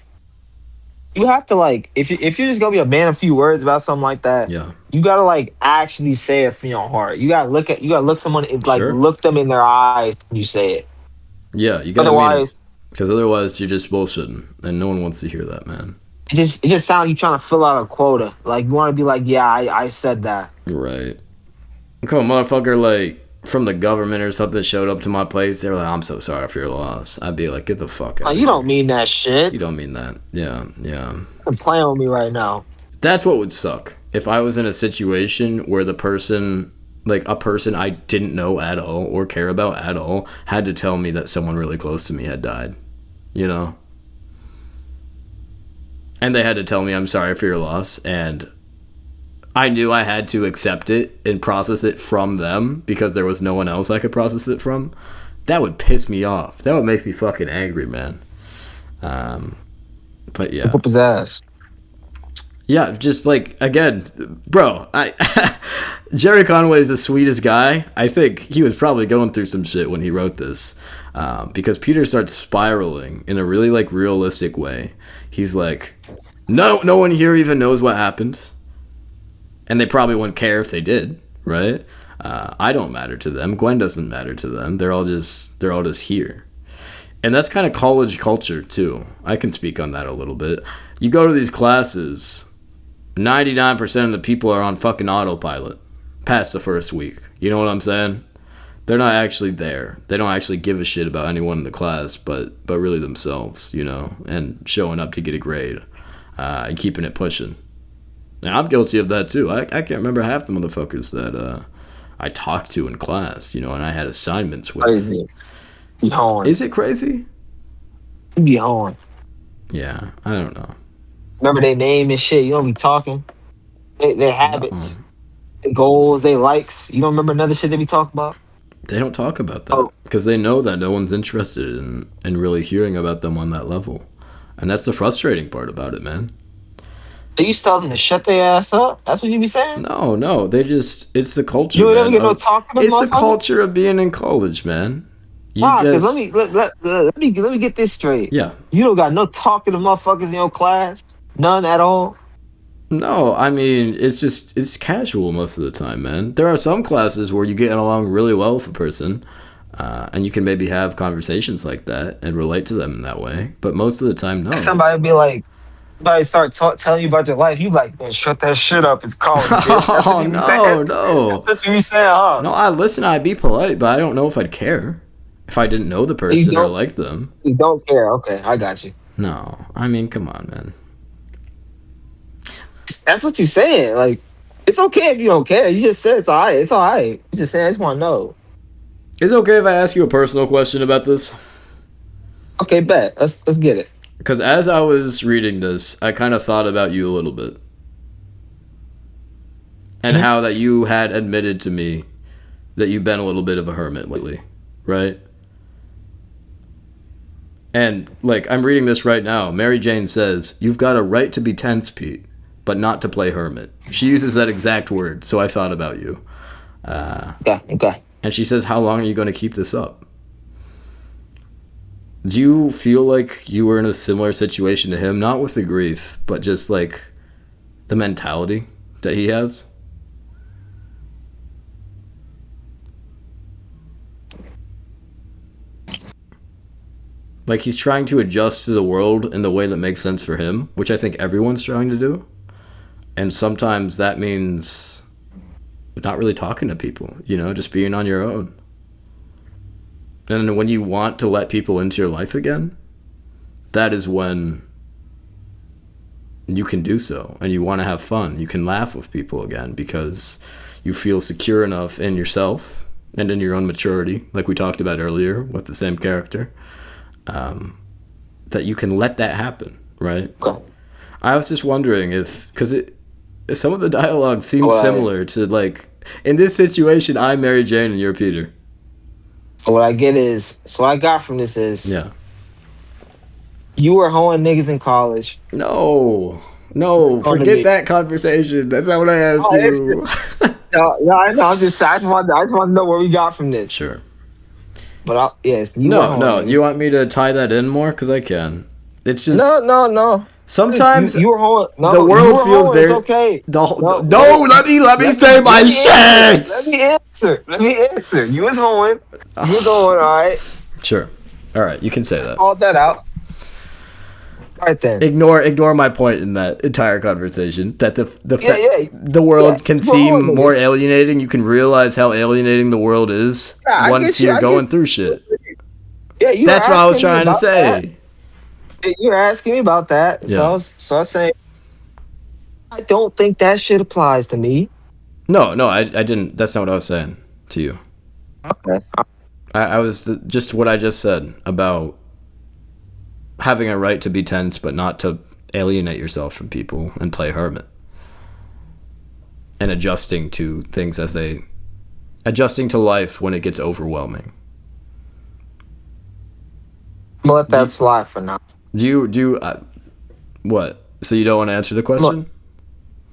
you have to if you're just gonna be a man of few words about something like that, you gotta actually say it from your heart. You gotta look someone Sure. Look them in their eyes when you say it. Yeah, you gotta mean it, because otherwise you're just bullshitting, and no one wants to hear that, man. It just sounds like you trying to fill out a quota. Like, you want to be like, yeah, I said that. Right. Come on, motherfucker, from the government or something showed up to my place. They were like, I'm so sorry for your loss. I'd be like, get the fuck out. You don't mean that shit. You don't mean that. Yeah. You're playing with me right now. That's what would suck. If I was in a situation where the person, a person I didn't know at all or care about at all, had to tell me that someone really close to me had died. And they had to tell me, I'm sorry for your loss, and I knew I had to accept it and process it from them because there was no one else I could process it from. That would piss me off. That would make me fucking angry, man. But yeah. Whoop his ass. Yeah, just again, bro, Gerry Conway is the sweetest guy. I think he was probably going through some shit when he wrote this, because Peter starts spiraling in a really realistic way. He's like, no one here even knows what happened, and they probably wouldn't care if they did, right? I don't matter to them. Gwen doesn't matter to them. They're all just here. And that's kind of college culture too. I can speak on that a little bit. You go to these classes, 99% of the people are on fucking autopilot. past the first week. You know what I'm saying? They're not actually there. They don't actually give a shit about anyone in the class, but really themselves, you know, and showing up to get a grade and keeping it pushing. And I'm guilty of that too. I can't remember half the motherfuckers that I talked to in class, you know, and I had assignments with. Crazy. Be hoeing. Is it crazy? Be hoeing. Yeah, I don't know. Remember their name and shit. You don't be talking. Their habits, their goals, their likes. You don't remember none of the shit they be talking about? They don't talk about that because they know that no one's interested in really hearing about them on that level. And that's the frustrating part about it, man. So you tell them to shut their ass up? That's what you be saying? No. It's the culture, You man. never get no talking to It's the motherfucker? culture of being in college, man. Because let me get this straight. Yeah. You don't got no talking to motherfuckers in your class? None at all? No, I mean, it's casual most of the time, man. There are some classes where you get along really well with a person, and you can maybe have conversations like that and relate to them in that way. But most of the time, no. Somebody be like, somebody start telling you about your life. You like, man, shut that shit up. It's college. Bitch. That's what you be saying. No. That's what you be saying, huh? No, I'd be polite, but I don't know if I'd care if I didn't know the person or like them. You don't care. Okay, I got you. No, I mean, come on, man. That's what you saying. Like, it's okay if you don't care. You just said it's all right. It's all right. You just saying, I just want to know. Is it okay if I ask you a personal question about this? Okay, bet. Let's get it. Because as I was reading this, I kind of thought about you a little bit. And how that you had admitted to me that you've been a little bit of a hermit lately, right? And, like, I'm reading this right now. Mary Jane says, "You've got a right to be tense, Pete, but not to play hermit." She uses that exact word, so I thought about you. Okay. And she says, "How long are you going to keep this up?" Do you feel like you were in a similar situation to him? Not with the grief, but just, like, the mentality that he has? Like, he's trying to adjust to the world in the way that makes sense for him, which I think everyone's trying to do. And sometimes that means not really talking to people, you know, just being on your own. And when you want to let people into your life again, that is when you can do so. And you want to have fun. You can laugh with people again because you feel secure enough in yourself and in your own maturity, like we talked about earlier with the same character, that you can let that happen, right? I was just wondering because some of the dialogue seems similar to, like, in this situation, I'm Mary Jane and you're Peter. What I get is, so what I got from this is, Yeah. You were hoeing niggas in college. No, forget that conversation. That's not what I asked you. No, I know. I just want to know where we got from this. Sure. But yes, no. You want me to tie that in more? Because I can. It's just no. Sometimes you were hoeing. No, the world feels hoeing, very. It's okay. Let me say my shit. Let me answer. You was hoeing. All right. Sure. All right. You can say that. Called that out. All right then. Ignore my point in that entire conversation. That the world can seem more alienating. You can realize how alienating the world is once you're going through shit. Yeah, that's what I was trying to say. You're asking me about that, so I was saying, I don't think that shit applies to me. No, I didn't. That's not what I was saying to you. Okay. I was just what I just said about having a right to be tense, but not to alienate yourself from people and play hermit, and adjusting to things adjusting to life when it gets overwhelming. I'm gonna let that slide for now. Do you what? So you don't want to answer the question?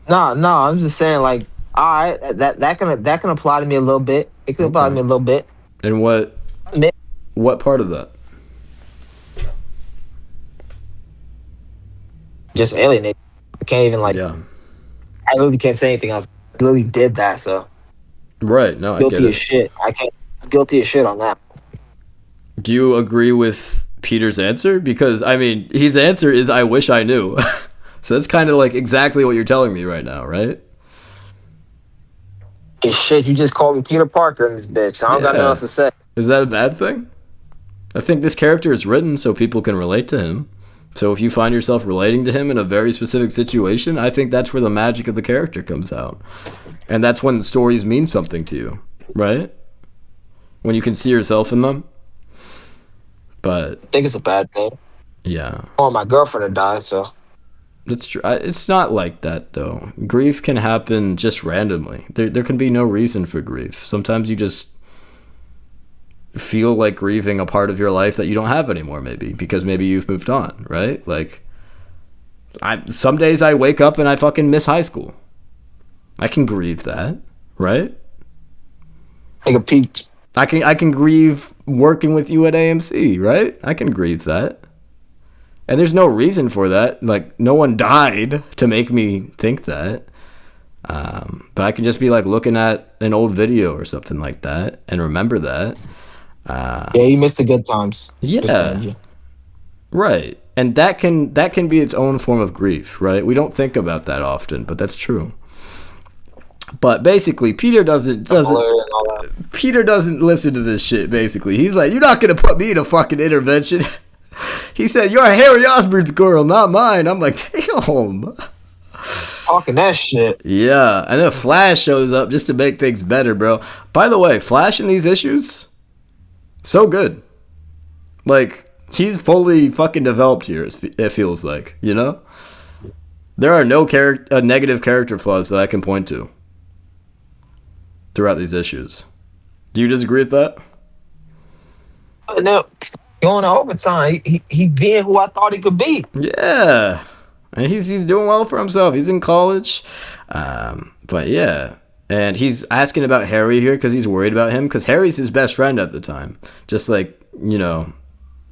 No. I'm just saying, like, all right, that can apply to me a little bit. It can apply to me a little bit. And what part of that? Just alienate. I can't even I literally can't say anything else. I literally did that, so. Right. No, guilty as shit. I'm guilty as shit on that. Do you agree with Peter's answer? Because, I mean, his answer is, "I wish I knew." So that's kind of like exactly what you're telling me right now, right? And shit, you just called me Peter Parker in this bitch. I don't got nothing Yeah. else to say. Is that a bad thing? I think this character is written so people can relate to him. So if you find yourself relating to him in a very specific situation, I think that's where the magic of the character comes out. And that's when the stories mean something to you, right? When you can see yourself in them. But I think it's a bad thing. yeah. I want my girlfriend to die, so. That's true. It's not like that, though. Grief can happen just randomly. There can be no reason for grief. Sometimes you just feel like grieving a part of your life that you don't have anymore, maybe, because maybe you've moved on, right? Like, some days I wake up and I fucking miss high school. I can grieve that, right? Take a peek. I can grieve working with you at AMC, right? I can grieve that. And there's no reason for that. Like, no one died to make me think that. But I can just be like looking at an old video or something like that and remember that. Yeah, you missed the good times. Yeah. Right. And that can be its own form of grief, right? We don't think about that often, but that's true. But basically, Peter doesn't listen to this shit, basically. He's like, you're not going to put me in a fucking intervention. He said, you're Harry Osborn's girl, not mine. I'm like, damn. Talking that shit. Yeah. And then Flash shows up just to make things better, bro. By the way, Flash in these issues, so good. Like, he's fully fucking developed here, it feels like, you know? There are no negative character flaws that I can point to throughout these issues. Do you disagree with that? No, going to overtime, he being who I thought he could be. Yeah, and he's doing well for himself. He's in college, but yeah, and he's asking about Harry here because he's worried about him because Harry's his best friend at the time, just like, you know,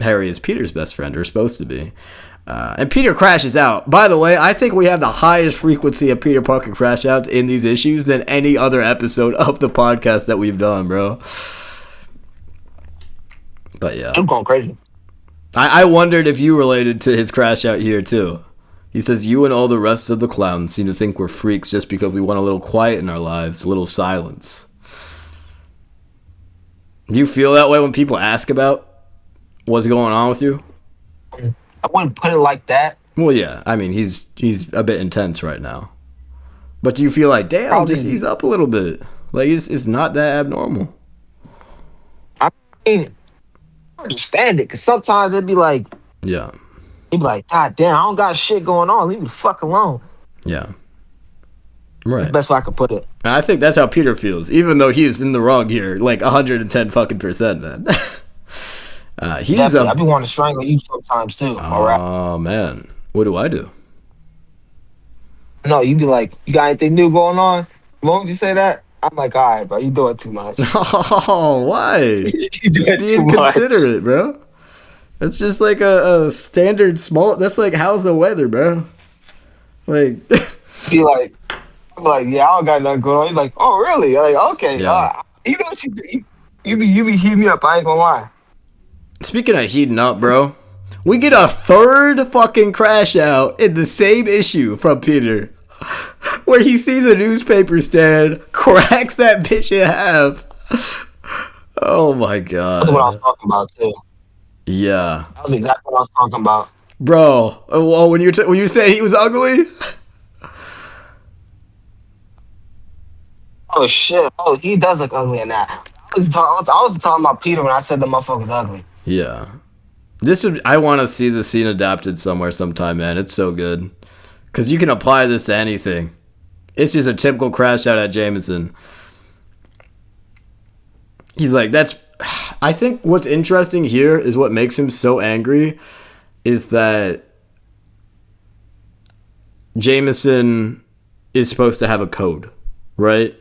Harry is Peter's best friend, or supposed to be. And Peter crashes out. By the way, I think we have the highest frequency of Peter Parker crash outs in these issues than any other episode of the podcast that we've done, bro. But yeah. I'm going crazy. I wondered if you related to his crash out here, too. He says, you and all the rest of the clowns seem to think we're freaks just because we want a little quiet in our lives, a little silence. Do you feel that way when people ask about what's going on with you? I wouldn't put it like that. Well, yeah. I mean, he's a bit intense right now. But do you feel like, damn, Probably. just ease up a little bit? Like, it's not that abnormal. I mean, I understand it, because sometimes it'd be like, Yeah. God damn, I don't got shit going on. Leave me the fuck alone. Yeah. Right. That's the best way I could put it. And I think that's how Peter feels, even though he is in the wrong here, like 110 fucking %, man. He's I've been wanting to strangle you sometimes too. All right. Oh man, what do I do? No, you be like, you got anything new going on? Won't you say that? I'm like, all right, bro, you doing too much. Oh, why? You Just doing being too much. considerate, bro. That's just like a standard small. That's like, how's the weather, bro? Like, Be like, I'm like, yeah, I don't got nothing going on. He's like, oh really? I'm like, okay. Yeah. You know what you do? You be heating me up. I ain't gonna lie. speaking of heating up, bro, we get a third fucking crash out in the same issue from Peter, where he sees a newspaper stand, cracks that bitch in half. Oh my god. That's what I was talking about too. Yeah, That was exactly what I was talking about. bro. Oh, when you said he was ugly. Oh shit! Oh, he does look ugly in that. I was talking about Peter when I said the motherfucker's ugly. Yeah. I want to see the scene adapted somewhere sometime, man. It's so good. Because you can apply this to anything. It's just a typical crash out at Jameson. He's like, I think what's interesting here is what makes him so angry is that Jameson is supposed to have a code, right?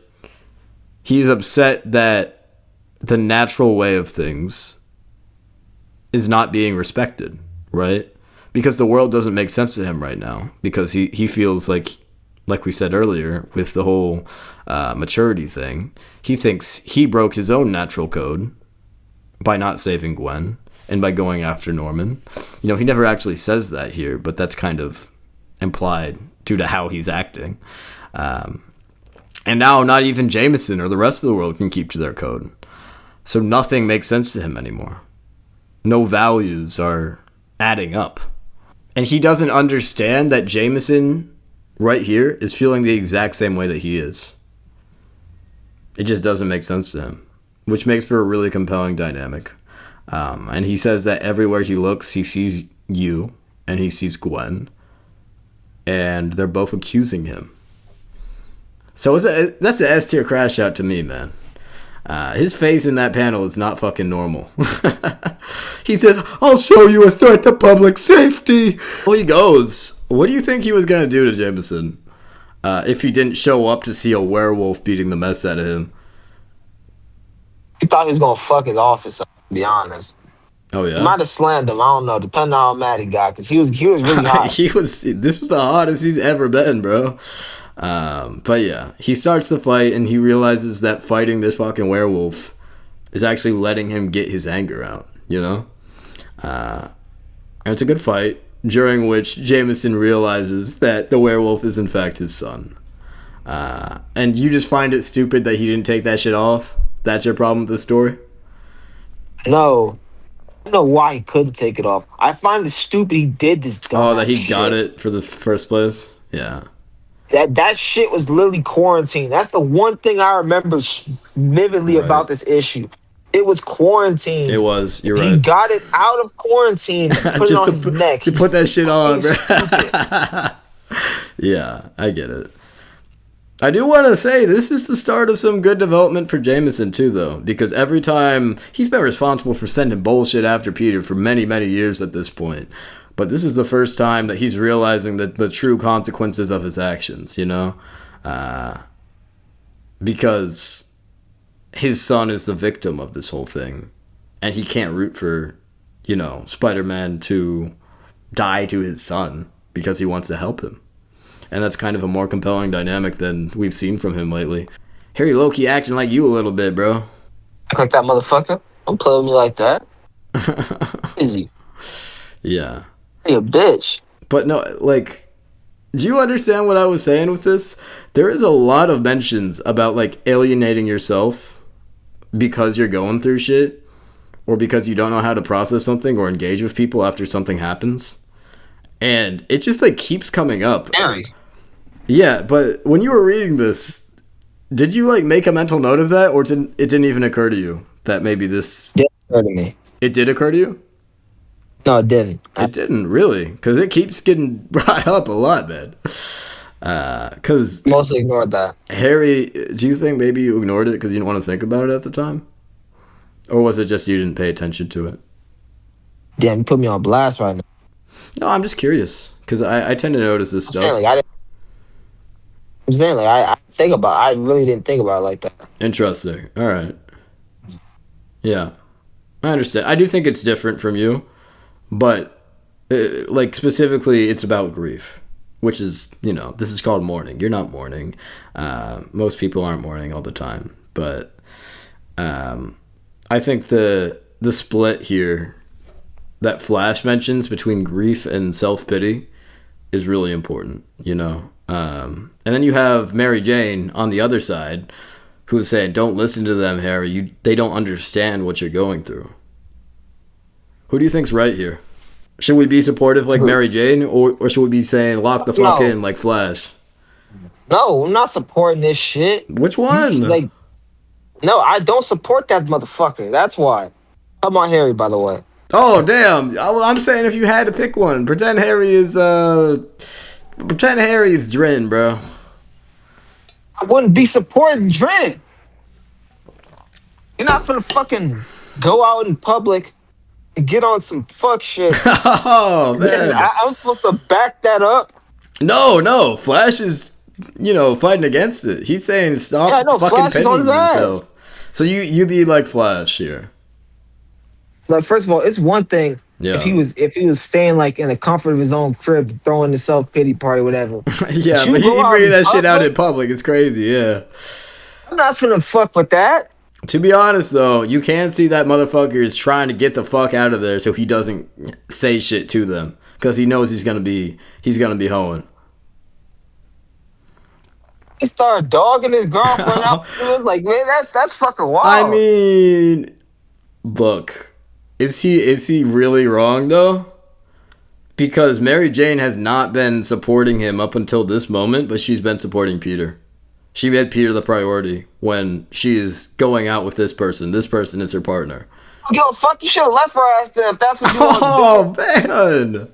He's upset that the natural way of things is not being respected, right? Because the world doesn't make sense to him right now. Because he feels like we said earlier, with the whole maturity thing, he thinks he broke his own natural code by not saving Gwen and by going after Norman. You know, he never actually says that here, but that's kind of implied due to how he's acting. And And now not even Jameson or the rest of the world can keep to their code. So nothing makes sense to him anymore. No values are adding up. And he doesn't understand that Jameson right here is feeling the exact same way that he is. It just doesn't make sense to him, which makes for a really compelling dynamic. And he says that everywhere he looks, he sees you and he sees Gwen. And they're both accusing him. So that's an S tier crash out to me, man. His face in that panel is not fucking normal. He says, I'll show you a threat to public safety. Well, he goes. What do you think he was going to do to Jameson if he didn't show up to see a werewolf beating the mess out of him? He thought he was going to fuck his office up, to be honest. Oh, yeah? He might have slammed him. I don't know. Depending on how mad he got. Because he was really hot. This was the hottest he's ever been, bro. But yeah, he starts the fight and he realizes that fighting this fucking werewolf is actually letting him get his anger out, you know? And it's a good fight, during which Jameson realizes that the werewolf is in fact his son. And you just find it stupid that he didn't take that shit off? That's your problem with the story? No. I don't know why he couldn't take it off. I find it stupid he did this dumb Oh, that he shit. got it for the first place? Yeah. That shit was literally quarantine. That's the one thing I remember vividly about this issue. It was quarantine. It was. You're right. He got it out of quarantine. Put it on his neck. To put that shit on, bro. Yeah, I get it. I do want to say this is the start of some good development for Jameson too, though, because every time he's been responsible for sending bullshit after Peter for many, many years at this point. But this is the first time that he's realizing that the true consequences of his actions, you know? Because his son is the victim of this whole thing. And he can't root for, you know, Spider-Man to die to his son because he wants to help him. And that's kind of a more compelling dynamic than we've seen from him lately. Harry low-key acting like you a little bit, bro. Act like that motherfucker? Don't play with me like that. Easy. Yeah. Hey, a bitch. But no, like, do you understand what I was saying with this? There is a lot of mentions about, like, alienating yourself because you're going through shit or because you don't know how to process something or engage with people after something happens. And it just, like, keeps coming up. Gerry. Yeah, but when you were reading this, did you, like, make a mental note of that, or it didn't even occur to you that maybe this... It didn't occur to me. It did occur to you? No, it didn't. It didn't, really, because it keeps getting brought up a lot, man. Because... Mostly ignored that. Harry, do you think maybe you ignored it because you didn't want to think about it at the time? Or was it just you didn't pay attention to it? Damn, you put me on blast right now. No, I'm just curious, because I tend to notice this stuff. I really didn't think about it like that. Interesting. All right. Yeah. I understand. I do think it's different from you, but, like, specifically, it's about grief, which is, you know, this is called mourning. You're not mourning. Most people aren't mourning all the time, but I think the split here that Flash mentions between grief and self-pity is really important, you know? And then you have Mary Jane on the other side who's saying, don't listen to them, Harry. They don't understand what you're going through. Who do you think's right here? Should we be supportive like Mary Jane, or should we be saying lock the fuck in like Flash? No, I'm not supporting this shit. Which one? No, I don't support that motherfucker. That's why. Come on, Harry, by the way. Oh, damn. I'm saying if you had to pick one, pretend Harry is Drin, bro. I wouldn't be supporting Drin. You're not finna fucking go out in public and get on some fuck shit. Oh, man. I'm supposed to back that up? No. Flash is, you know, fighting against it. He's saying stop fucking Flash is on his yourself. ass. So you be like Flash here. Like, first of all, it's one thing if he was staying like in the comfort of his own crib, throwing the self-pity party, whatever. Yeah, but he bringing that shit out in public. It's crazy, yeah. I'm not finna fuck with that. To be honest, though, you can see that motherfucker is trying to get the fuck out of there so he doesn't say shit to them. Because he knows he's gonna be hoeing. He started dogging his girlfriend out. It was like, man, that's fucking wild. I mean, look, is he really wrong though? Because Mary Jane has not been supporting him up until this moment, but she's been supporting Peter. She made Peter the priority when she is going out with this person. This person is her partner. Yo, fuck, you should have left her ass there if that's what you want to do. Oh, man.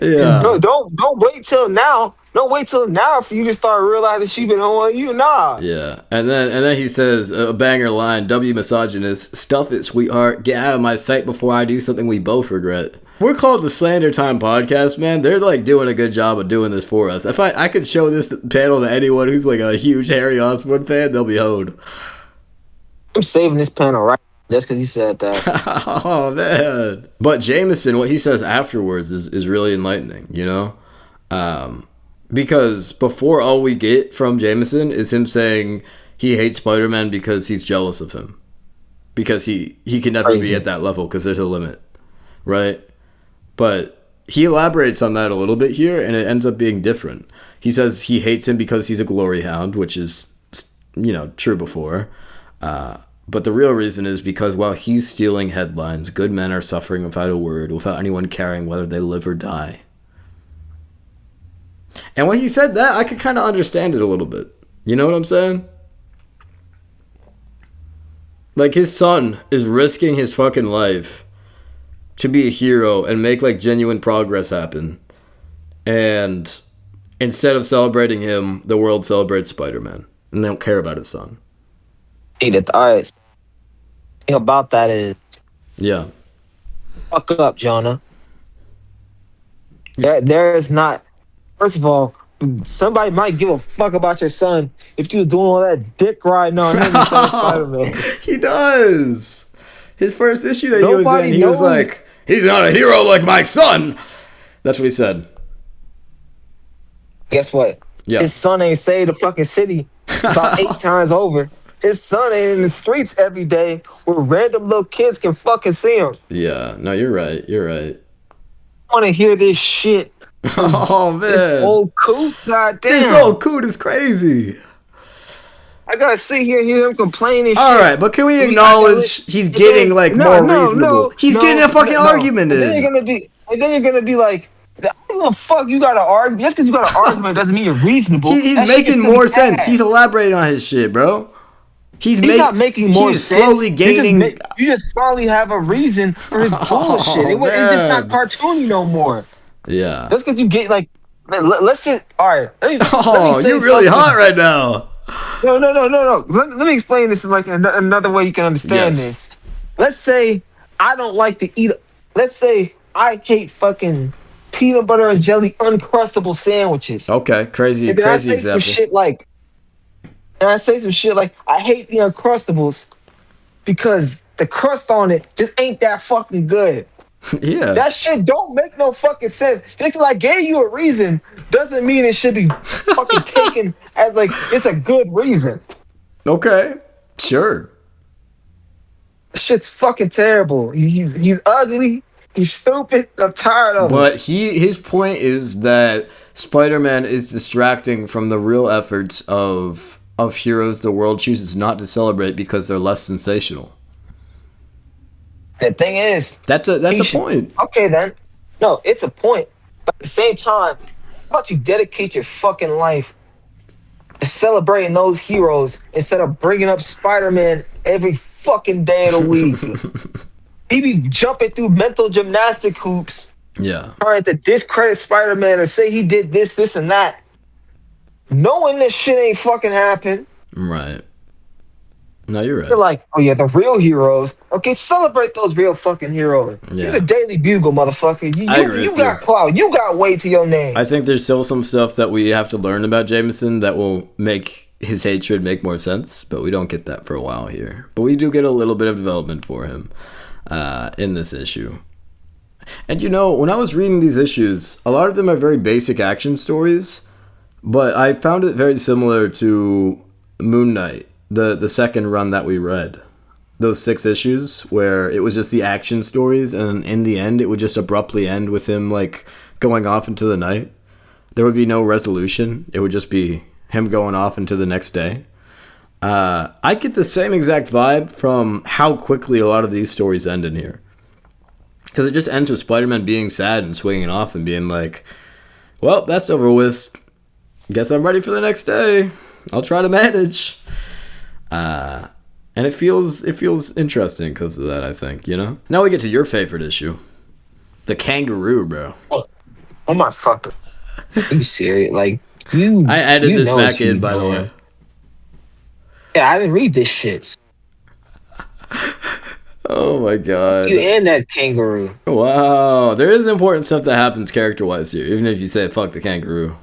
Yeah. Don't wait till now. Don't wait till now for you to start realizing she been hoeing you. Nah. Yeah. And then he says a banger line, W misogynist, stuff it, sweetheart. Get out of my sight before I do something we both regret. We're called the Slandertime podcast, man. They're like doing a good job of doing this for us. If I could show this panel to anyone who's like a huge Harry Osborn fan, they'll be hoed. I'm saving this panel right just because he said that. Oh, man. But Jameson, what he says afterwards is really enlightening, you know? Because before, all we get from Jameson is him saying he hates Spider-Man because he's jealous of him. Because he can never be at that level because there's a limit, right? But he elaborates on that a little bit here, and it ends up being different. He says he hates him because he's a glory hound, which is, you know, true before. But the real reason is because while he's stealing headlines, good men are suffering without a word, without anyone caring whether they live or die. And when he said that, I could kind of understand it a little bit. You know what I'm saying? Like, his son is risking his fucking life to be a hero and make, like, genuine progress happen. And instead of celebrating him, the world celebrates Spider-Man. And they don't care about his son. All right. The thing about that is... Yeah. Fuck up, Jonah. There is not... First of all, somebody might give a fuck about your son if you was doing all that dick riding on him instead of Spider-Man. He does. His first issue that he was in, he was like, he's not a hero like my son. That's what he said. Guess what? Yeah. His son ain't saved the fucking city about 8 times over. His son ain't in the streets every day where random little kids can fucking see him. Yeah. No, you're right. You're right. I want to hear this shit. Oh, man. This old coot, goddamn. This old coot is crazy. I gotta sit here and hear him complaining. All right, but can we acknowledge he's getting like more reasonable? He's getting a fucking argument in. And then you're gonna be like, I don't give a fuck. You gotta argue. Just because you got an argument doesn't mean you're reasonable. He's making more sense. He's elaborating on his shit, bro. He's not making more sense. He's slowly gaining. You just finally have a reason for his bullshit. It's just not cartoony no more. Yeah. That's because you get like, let's just, all right. Let me you're really hot right now. No. Let me explain this in like another way you can understand this. Let's say I don't like to eat. Let's say I hate fucking peanut butter and jelly uncrustable sandwiches. Okay, crazy example. And I say some shit like I hate the uncrustables because the crust on it just ain't that fucking good. Yeah. That shit don't make no fucking sense. Just because I gave you a reason doesn't mean it should be fucking taken as like it's a good reason. Okay. Sure. Shit's fucking terrible. He's ugly. He's stupid. I'm tired of him. But his point is that Spider-Man is distracting from the real efforts of heroes the world chooses not to celebrate because they're less sensational. The thing is, that's a point. Okay, then. No, it's a point. But at the same time, how about you dedicate your fucking life to celebrating those heroes instead of bringing up Spider-Man every fucking day of the week? He be jumping through mental gymnastic hoops. Yeah. Trying to discredit Spider-Man or say he did this, and that. Knowing this shit ain't fucking happen. Right. No, you're right. You're like, oh yeah, the real heroes. Okay, celebrate those real fucking heroes. Yeah. You're the Daily Bugle, motherfucker. You got clout. You got weight to your name. I think there's still some stuff that we have to learn about Jameson that will make his hatred make more sense, but we don't get that for a while here. But we do get a little bit of development for him in this issue. And you know, when I was reading these issues, a lot of them are very basic action stories, but I found it very similar to Moon Knight. The second run that we read, those 6 issues where it was just the action stories, and in the end it would just abruptly end with him like going off into the night. There would be no resolution. It would just be him going off into the next day. I get the same exact vibe from how quickly a lot of these stories end in here. Because it just ends with Spider-Man being sad and swinging off and being like, well, that's over with. Guess I'm ready for the next day. I'll try to manage. And it feels interesting because of that, I think, you know? Now we get to your favorite issue. The kangaroo, bro. Oh my fucker. Are you serious? Like, you. I added you this know back what in, you by the doing. way. Yeah, I didn't read this shit. Oh my god. You and that kangaroo. Wow. There is important stuff that happens character-wise here, even if you say fuck the kangaroo.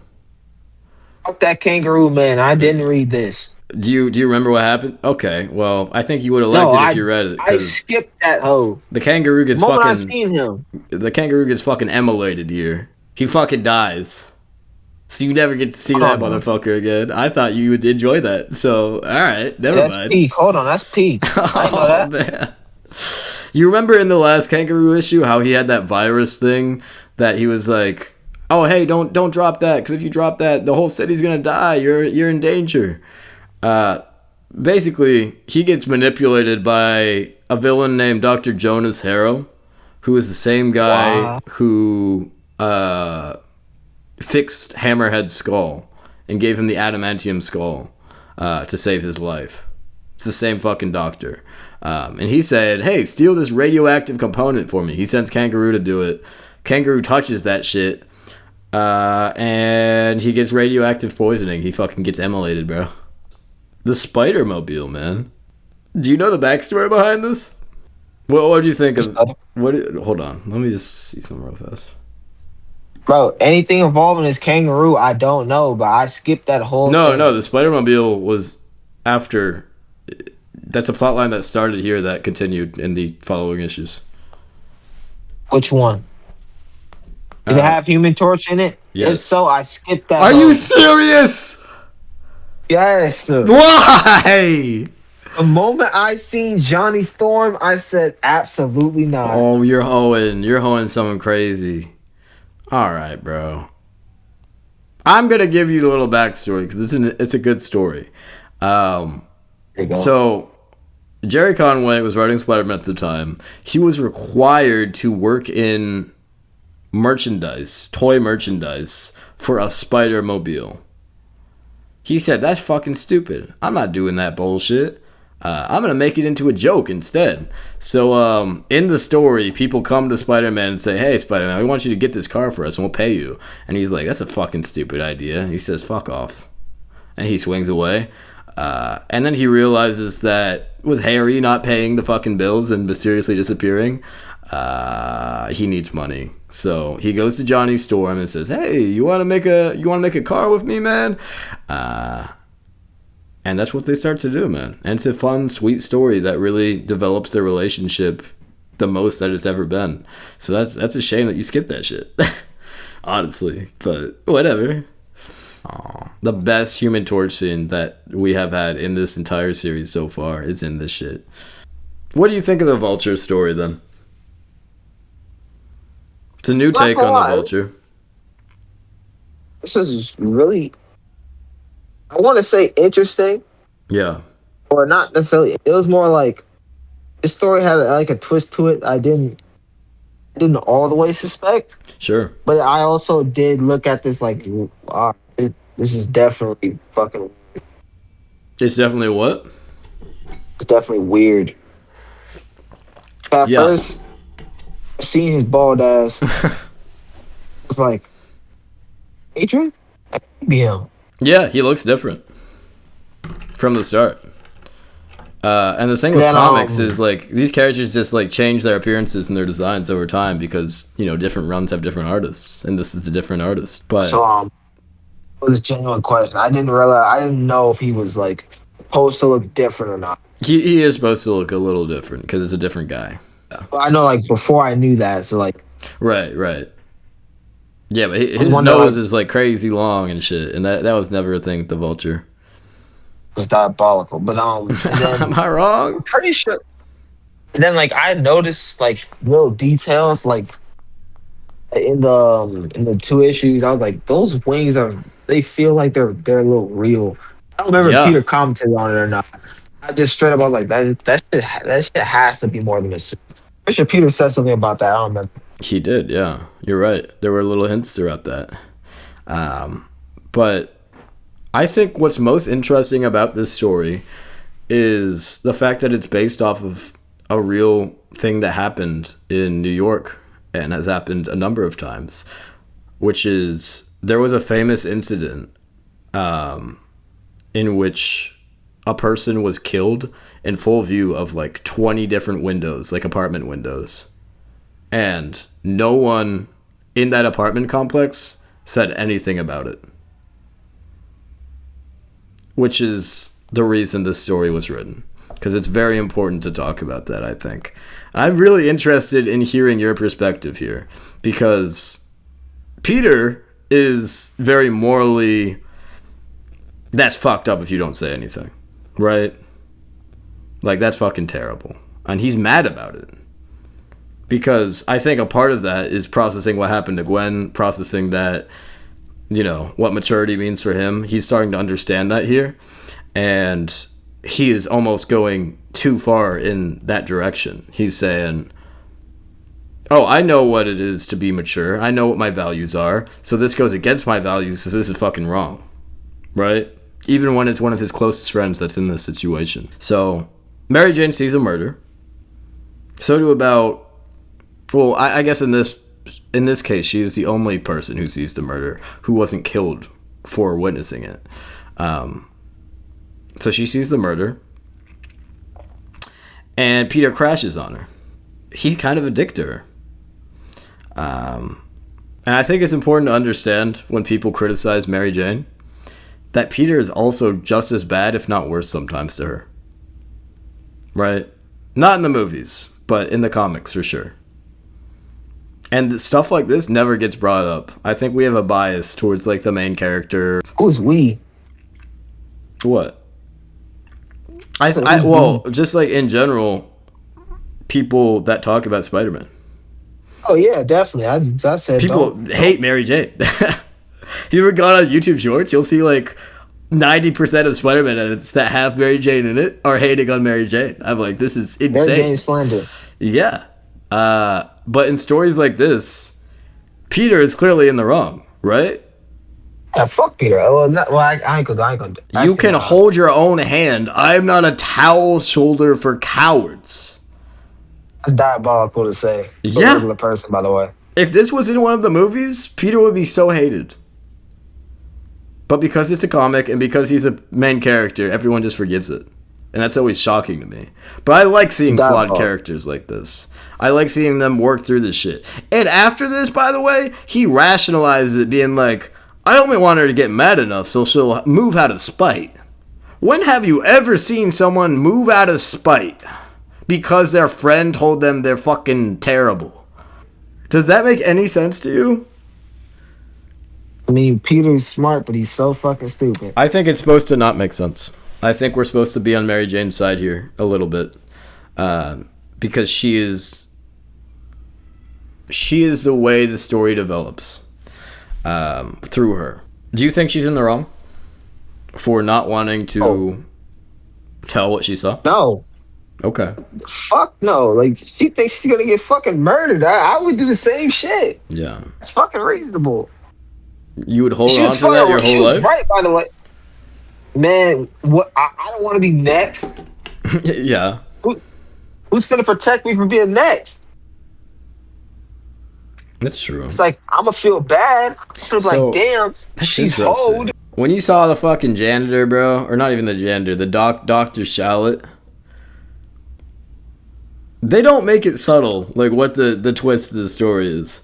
Fuck that kangaroo, man. I didn't read this. Do you remember what happened? Okay, well, I think you would have liked it if you read it. I skipped that hoe. The kangaroo gets the moment fucking... I seen him. The kangaroo gets fucking emulated here. He fucking dies. So you never get to see that motherfucker again. I thought you would enjoy that. So, alright, never mind. That's peak. Hold on, that's peak. I know that. Man. You remember in the last kangaroo issue how he had that virus thing that he was like, oh, hey, don't drop that, because if you drop that, the whole city's gonna die. You're in danger. Basically, he gets manipulated by a villain named Dr. Jonas Harrow, who is the same guy who fixed Hammerhead's skull and gave him the adamantium skull to save his life. It's the same fucking doctor. And he said, hey, steal this radioactive component for me. He sends Kangaroo to do it. Kangaroo touches that shit. And he gets radioactive poisoning. He fucking gets emulated, bro. The Spider-Mobile, man. Do you know the backstory behind this? What do you think of... Hold on. Let me just see something real fast. Bro, anything involving this kangaroo, I don't know, but I skipped that whole thing. No, the Spider-Mobile was after... That's a plotline that started here that continued in the following issues. Which one? Did it have Human Torch in it? Yes. If so, I skipped that. Are you serious? Yes. Why? The moment I seen Johnny Storm, I said absolutely not. Oh, you're hoeing someone crazy. All right, bro. I'm gonna give you a little backstory because it's a good story. So, Gerry Conway was writing Spider-Man at the time. He was required to work in merchandise, toy merchandise, for a Spider-Mobile. He said, that's fucking stupid. I'm not doing that bullshit. I'm going to make it into a joke instead. So, in the story, people come to Spider-Man and say, hey, Spider-Man, we want you to get this car for us and we'll pay you. And he's like, that's a fucking stupid idea. He says, fuck off. And he swings away. And then he realizes that with Harry not paying the fucking bills and mysteriously disappearing, he needs money. So he goes to Johnny Storm and says, "Hey, you want to make a car with me, man?" And that's what they start to do, man. And it's a fun, sweet story that really develops their relationship the most that it's ever been. So that's a shame that you skipped that shit, honestly. But whatever. Aww. The best Human Torch scene that we have had in this entire series so far is in this shit. What do you think of the Vulture story, then? It's a new take on the Vulture. This is really, I want to say interesting. Yeah. Or not necessarily. It was more like, this story had like a twist to it I didn't all the way suspect. Sure. But I also did look at this like, this is definitely fucking... It's definitely what? It's definitely weird. At first, seeing his bald ass, it's like, Adrian? That could be him. Yeah, he looks different from the start. And the thing with comics is like these characters just like change their appearances and their designs over time because, you know, different runs have different artists, and this is the different artist. But so it was a genuine question. I didn't know if he was like supposed to look different or not. He is supposed to look a little different because it's a different guy. Yeah. But I know, like, before I knew that, so like. Right. Yeah, but his nose is like crazy long and shit, and that was never a thing with the Vulture. It's diabolical, but then, am I wrong? I'm pretty sure. And then, like, I noticed like little details, like in the 2 issues. I was like, those wings are they feel like they're a little real. I don't remember if Yeah, Peter commented on it or not. I just straight up was like that shit has to be more than a suit. I'm sure Peter said something about that. I don't remember. he did. Yeah, you're right. There were little hints throughout that. But I think what's most interesting about this story is the fact that it's based off of a real thing that happened in New York and has happened a number of times, which is there was a famous incident in which a person was killed in full view of like 20 different windows, like apartment windows. And no one in that apartment complex said anything about it. Which is the reason this story was written. Because it's very important to talk about that, I think. I'm really interested in hearing your perspective here. Because Peter is very morally... That's fucked up if you don't say anything. Right? Like, that's fucking terrible. And he's mad about it. Because I think a part of that is processing what happened to Gwen, processing that, you know, what maturity means for him. He's starting to understand that here. And he is almost going too far in that direction. He's saying, oh, I know what it is to be mature. I know what my values are. So this goes against my values, so this is fucking wrong. Right? Even when it's one of his closest friends that's in this situation. So Mary Jane sees a murder. So do about... Well, I guess in this case, she is the only person who sees the murder who wasn't killed for witnessing it. So she sees the murder, and Peter crashes on her. He's kind of addicted to her. And I think it's important to understand when people criticize Mary Jane that Peter is also just as bad, if not worse, sometimes to her. Right? Not in the movies, but in the comics for sure. And stuff like this never gets brought up. I think we have a bias towards, like, the main character. Who's we? What? Well, just, like, in general, people that talk about Spider-Man. Oh, yeah, definitely. I said people hate Mary Jane. If you ever gone on YouTube Shorts, you'll see, like, 90% of Spider-Man edits that have Mary Jane in it are hating on Mary Jane. I'm like, this is insane. Mary Jane slander. Yeah. But in stories like this, Peter is clearly in the wrong, right? Yeah, fuck Peter. I ain't gonna. You can hold your own hand. I'm not a towel shoulder for cowards. That's diabolical to say. For a regular person, by the way. If this was in one of the movies, Peter would be so hated. But because it's a comic and because he's a main character, everyone just forgives it. And that's always shocking to me. But I like seeing flawed characters like this. I like seeing them work through this shit. And after this, by the way, he rationalizes it being like, I only want her to get mad enough so she'll move out of spite. When have you ever seen someone move out of spite because their friend told them they're fucking terrible? Does that make any sense to you? I mean, Peter's smart, but he's so fucking stupid. I think it's supposed to not make sense. I think we're supposed to be on Mary Jane's side here a little bit. Because she is the way the story develops through her. Do you think she's in the wrong for not wanting to tell what she saw? No. Okay. Fuck no. Like, she thinks she's gonna get fucking murdered. I would do the same shit. Yeah. It's fucking reasonable. You would hold on to that your whole life? She was right, by the way. Man, what? I don't want to be next. Yeah. Who's gonna protect me from being next? That's true. It's like, I'm gonna feel bad. I'm gonna be like, damn, she's old. When you saw the fucking janitor, bro, or not even the janitor, the Dr. Shallot, they don't make it subtle, like what the twist of the story is.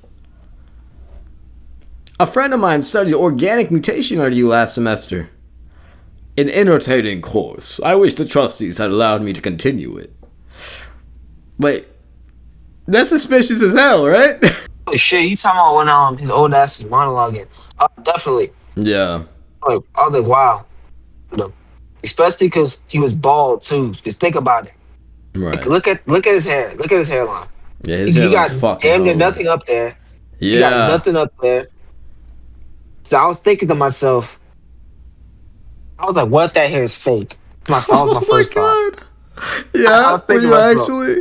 A friend of mine studied organic mutation under you last semester. An entertaining course. I wish the trustees had allowed me to continue it. Wait, that's suspicious as hell, right? Oh, shit, you talking about when his old ass was monologuing? Definitely. Yeah. Like, I was like, wow. Especially because he was bald too. Just think about it. Right. Like, look at his hair. Look at his hairline. Yeah, his hair got damn near nothing up there. Yeah. He got nothing up there. So I was thinking to myself, I was like, what if that hair is fake? That was my Oh my first thought. god. I Yeah, was were thinking you to myself, actually?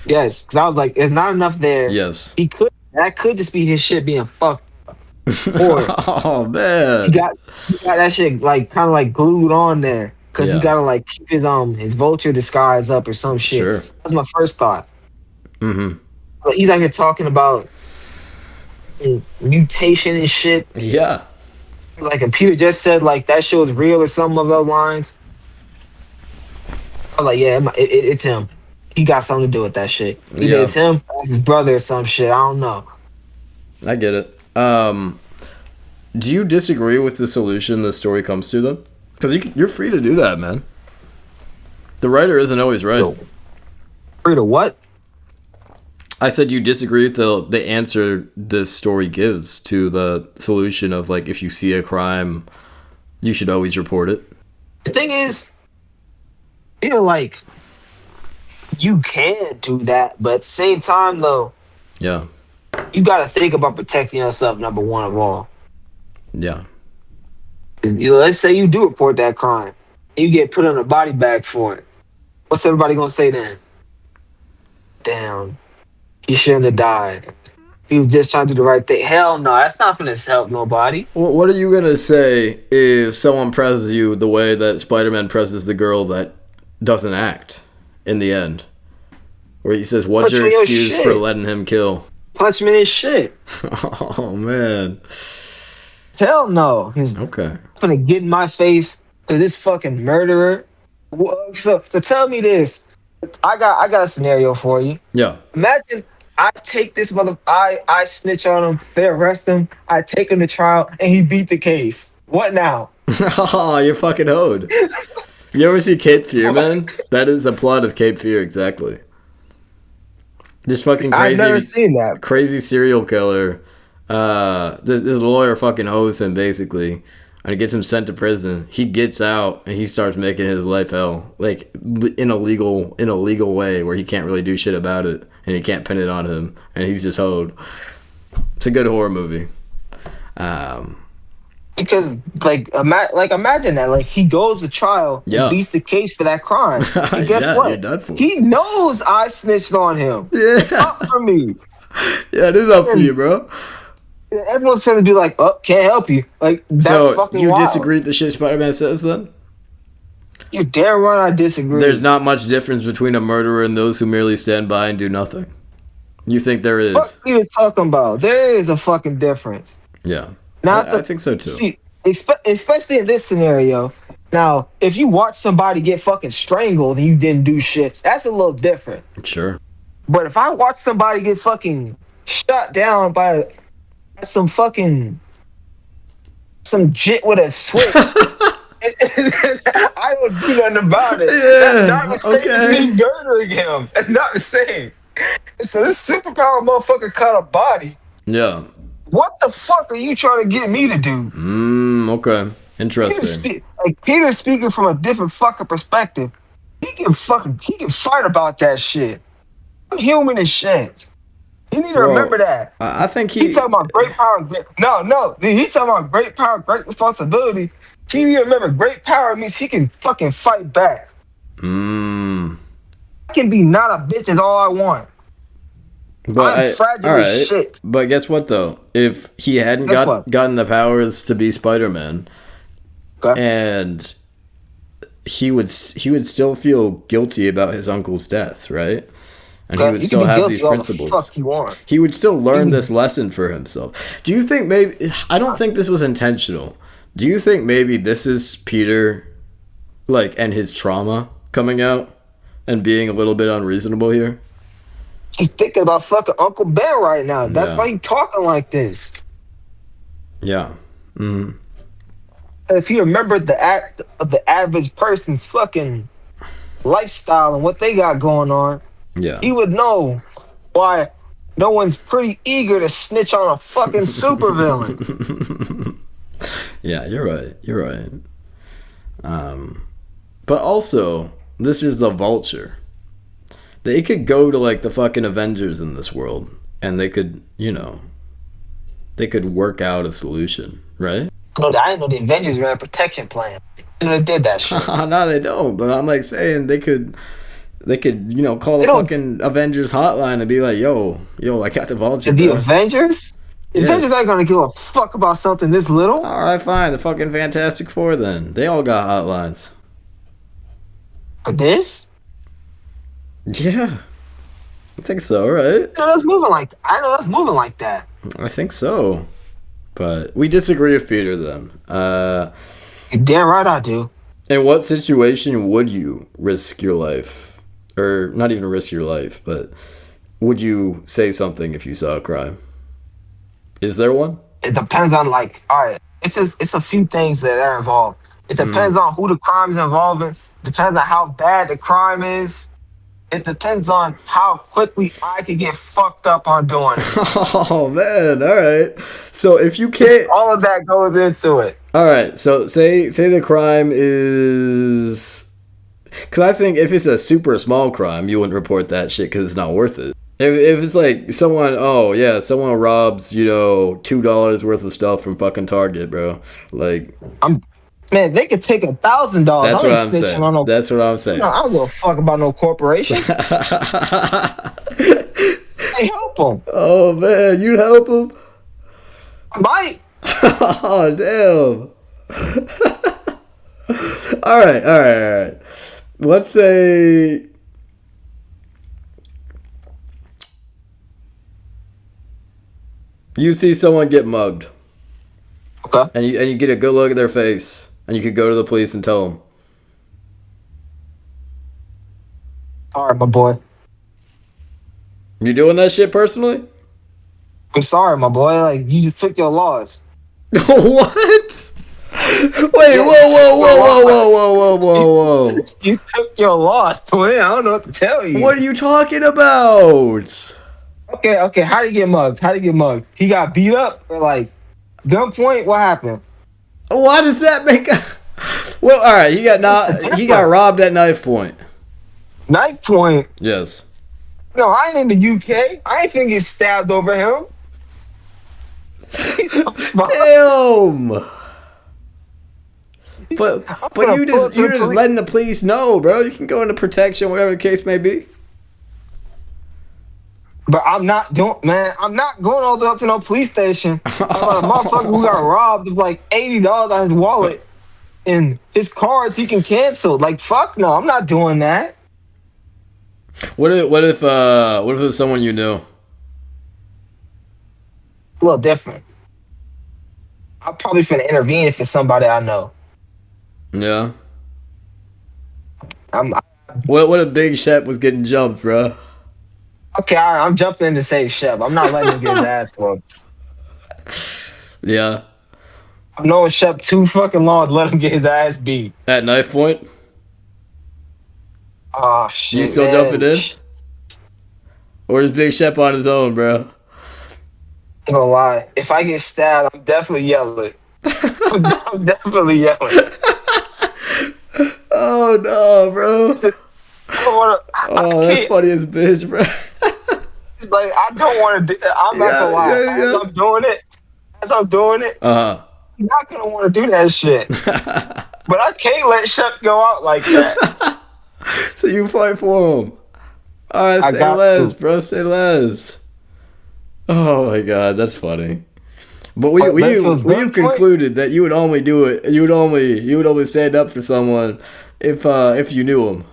yes, because I was like, there's not enough there. Yes. That could just be his shit being fucked, or Oh he man. got he got that shit like kind of like glued on there because he Yeah. gotta like keep his vulture disguise up or some shit. Sure. That's my first thought. Mm-hmm. Like, he's out here talking about mutation and shit. Yeah. Like, and Peter just said like that shit was real or some of those lines. I was like, yeah, it's him. He got something to do with that shit. Either Yeah. it's him, or it's his brother, or some shit. I don't know. I get it. Do you disagree with the solution the story comes to them? Because you're free to do that, man. The writer isn't always right. Yo, free to what? I said you disagree with the answer this story gives to the solution of, like, if you see a crime, you should always report it. The thing is, I feel like you can do that, but at the same time, though, Yeah. you got to think about protecting yourself. Number one of all, Yeah. let's say you do report that crime, you get put on a body bag for it. What's everybody gonna say then? Damn, he shouldn't have died. He was just trying to do the right thing. Hell no, that's not gonna help nobody. What are you going to say if someone presses you the way that Spider-Man presses the girl that doesn't act in the end? Where he says, what's Punch your me in your excuse shit. for letting him kill? Punch me in his shit. Oh, man. Hell no. He's Okay. gonna get in my face because this fucking murderer. So tell me this. I got a scenario for you. Yeah. Imagine I take this I snitch on him, they arrest him, I take him to trial, and he beat the case. What now? Oh, you're fucking hoed. You ever see Cape Fear, man? That is a plot of Cape Fear, exactly. This fucking I've never seen that. crazy serial killer. This lawyer fucking hoes him, basically, and it gets him sent to prison. He gets out and he starts making his life hell, like in a legal way where he can't really do shit about it, and he can't pin it on him, and he's just hoed. It's a good horror movie. Because imagine that, like, he goes to trial, Yeah. and beats the case for that crime, and guess Yeah, what? you're done for. He knows I snitched on him. Yeah. It's up for me. Yeah, it is up for you, bro. Everyone's trying to be like, "Oh, can't help you." Like, that's So fucking you wild. disagree with the shit Spider-Man says, then? You're damn right I disagree. There's not much difference between a murderer and those who merely stand by and do nothing. You think there is? What are you talking about? There is a fucking difference. Yeah. Not I think so too. See, especially in this scenario. Now, if you watch somebody get fucking strangled and you didn't do shit, that's a little different. Sure. But if I watch somebody get fucking shot down by some jit with a switch, I don't do nothing about it. Yeah, That's not the same as me murdering him. That's not the same. So this superpower motherfucker caught a body. Yeah. What the fuck are you trying to get me to do? Okay. Interesting. Peter's speaking from a different fucking perspective. He can fight about that shit. I'm human as shit. You need to remember that. I think He talking about great power and great... No. He talking about great power, great responsibility. He need to remember great power means he can fucking fight back. I can be not a bitch is all I want. But I'm fragile as shit. But guess what, though? If he hadn't gotten the powers to be Spider-Man, Okay. and he would still feel guilty about his uncle's death, right? And he would still have these principles. All the fuck you want. He would still learn this lesson for himself. Do you think maybe... I don't think this was intentional. Do you think maybe this is Peter, like, and his trauma coming out and being a little bit unreasonable here? He's thinking about fucking Uncle Ben right now. That's why he's talking like this. Yeah. Mm-hmm. If he remembered the act of the average person's fucking lifestyle and what they got going on, he would know why no one's pretty eager to snitch on a fucking supervillain. Yeah, you're right. But also, this is the Vulture. They could go to, like, the fucking Avengers in this world, and they could, they could work out a solution, right? No, I didn't know the Avengers ran a protection plan. They did that shit. No, they don't. But I'm like saying they could, call They the don't. fucking Avengers hotline and be like, yo, I got the vulture, The bro. Avengers? The Yes. Avengers ain't gonna give a fuck about something this little. All right, fine. The fucking Fantastic Four then. They all got hotlines. For this? Yeah. I think so, right? I know that's moving like that. I think so. But we disagree with Peter then. You're damn right I do. In what situation would you risk your life? Or not even risk your life, but would you say something if you saw a crime? Is there one? It depends on like, all right, it's a few things that are involved. It depends on who the crime's involving. Depends on how bad the crime is. It depends on how quickly I can get fucked up on doing it. Oh man, all right. So if you can't, All of that goes into it. all right. So say the crime is, because I think if it's a super small crime, you wouldn't report that shit because it's not worth it. If it's like someone robs $2 worth of stuff from fucking Target, bro. Like Man, they could take $1,000. that's what I'm snitching saying. on no. That's what I'm saying. No, I don't give a fuck about no corporation. I help them. Oh man, you'd help him? I might. Oh damn. All right. Let's say you see someone get mugged, Okay. and you get a good look at their face, and you could go to the police and tell them. All right, my boy. You doing that shit personally? I'm sorry, my boy. Like, you just took your loss. What? Wait, whoa. You took your loss, twin. I don't know what to tell you. What are you talking about? Okay. How did he get mugged? He got beat up or like gunpoint? What happened? Why does that make a... Well, all right, he got robbed at knife point. Knife point? Yes. No, I ain't in the UK. I ain't finna get stabbed over him. Damn. But you're just letting the police know, bro. You can go into protection, whatever the case may be. But I'm not going all the way up to no police station. I'm about a motherfucker who got robbed of like $80 out of his wallet and his cards he can cancel. Like, fuck no, I'm not doing that. What if it was someone you knew? A little different. I'm probably finna intervene if it's somebody I know. Yeah. I'm What if Big Shep was getting jumped, bro? okay. I'm jumping in to save Shep. I'm not letting him get his ass whooped. Yeah. I've known Shep too fucking long to let him get his ass beat. At knife point? Oh shit! You still man. jumping in? Or is Big Shep on his own, bro? I'm gonna lie. If I get stabbed, I'm definitely yelling. I'm definitely yelling. Oh no, bro. I That's can't. funny as bitch, bro. It's like I don't want to do. I'm not gonna lie. Yeah. As I'm doing it, Uh-huh. I'm not gonna want to do that shit. But I can't let Shep go out like that. So you fight for him. Alright, I say got less, to. bro. Say less. Oh my god, that's funny. But That feels we've good, concluded that you would only do it. You would only stand up for someone if you knew him.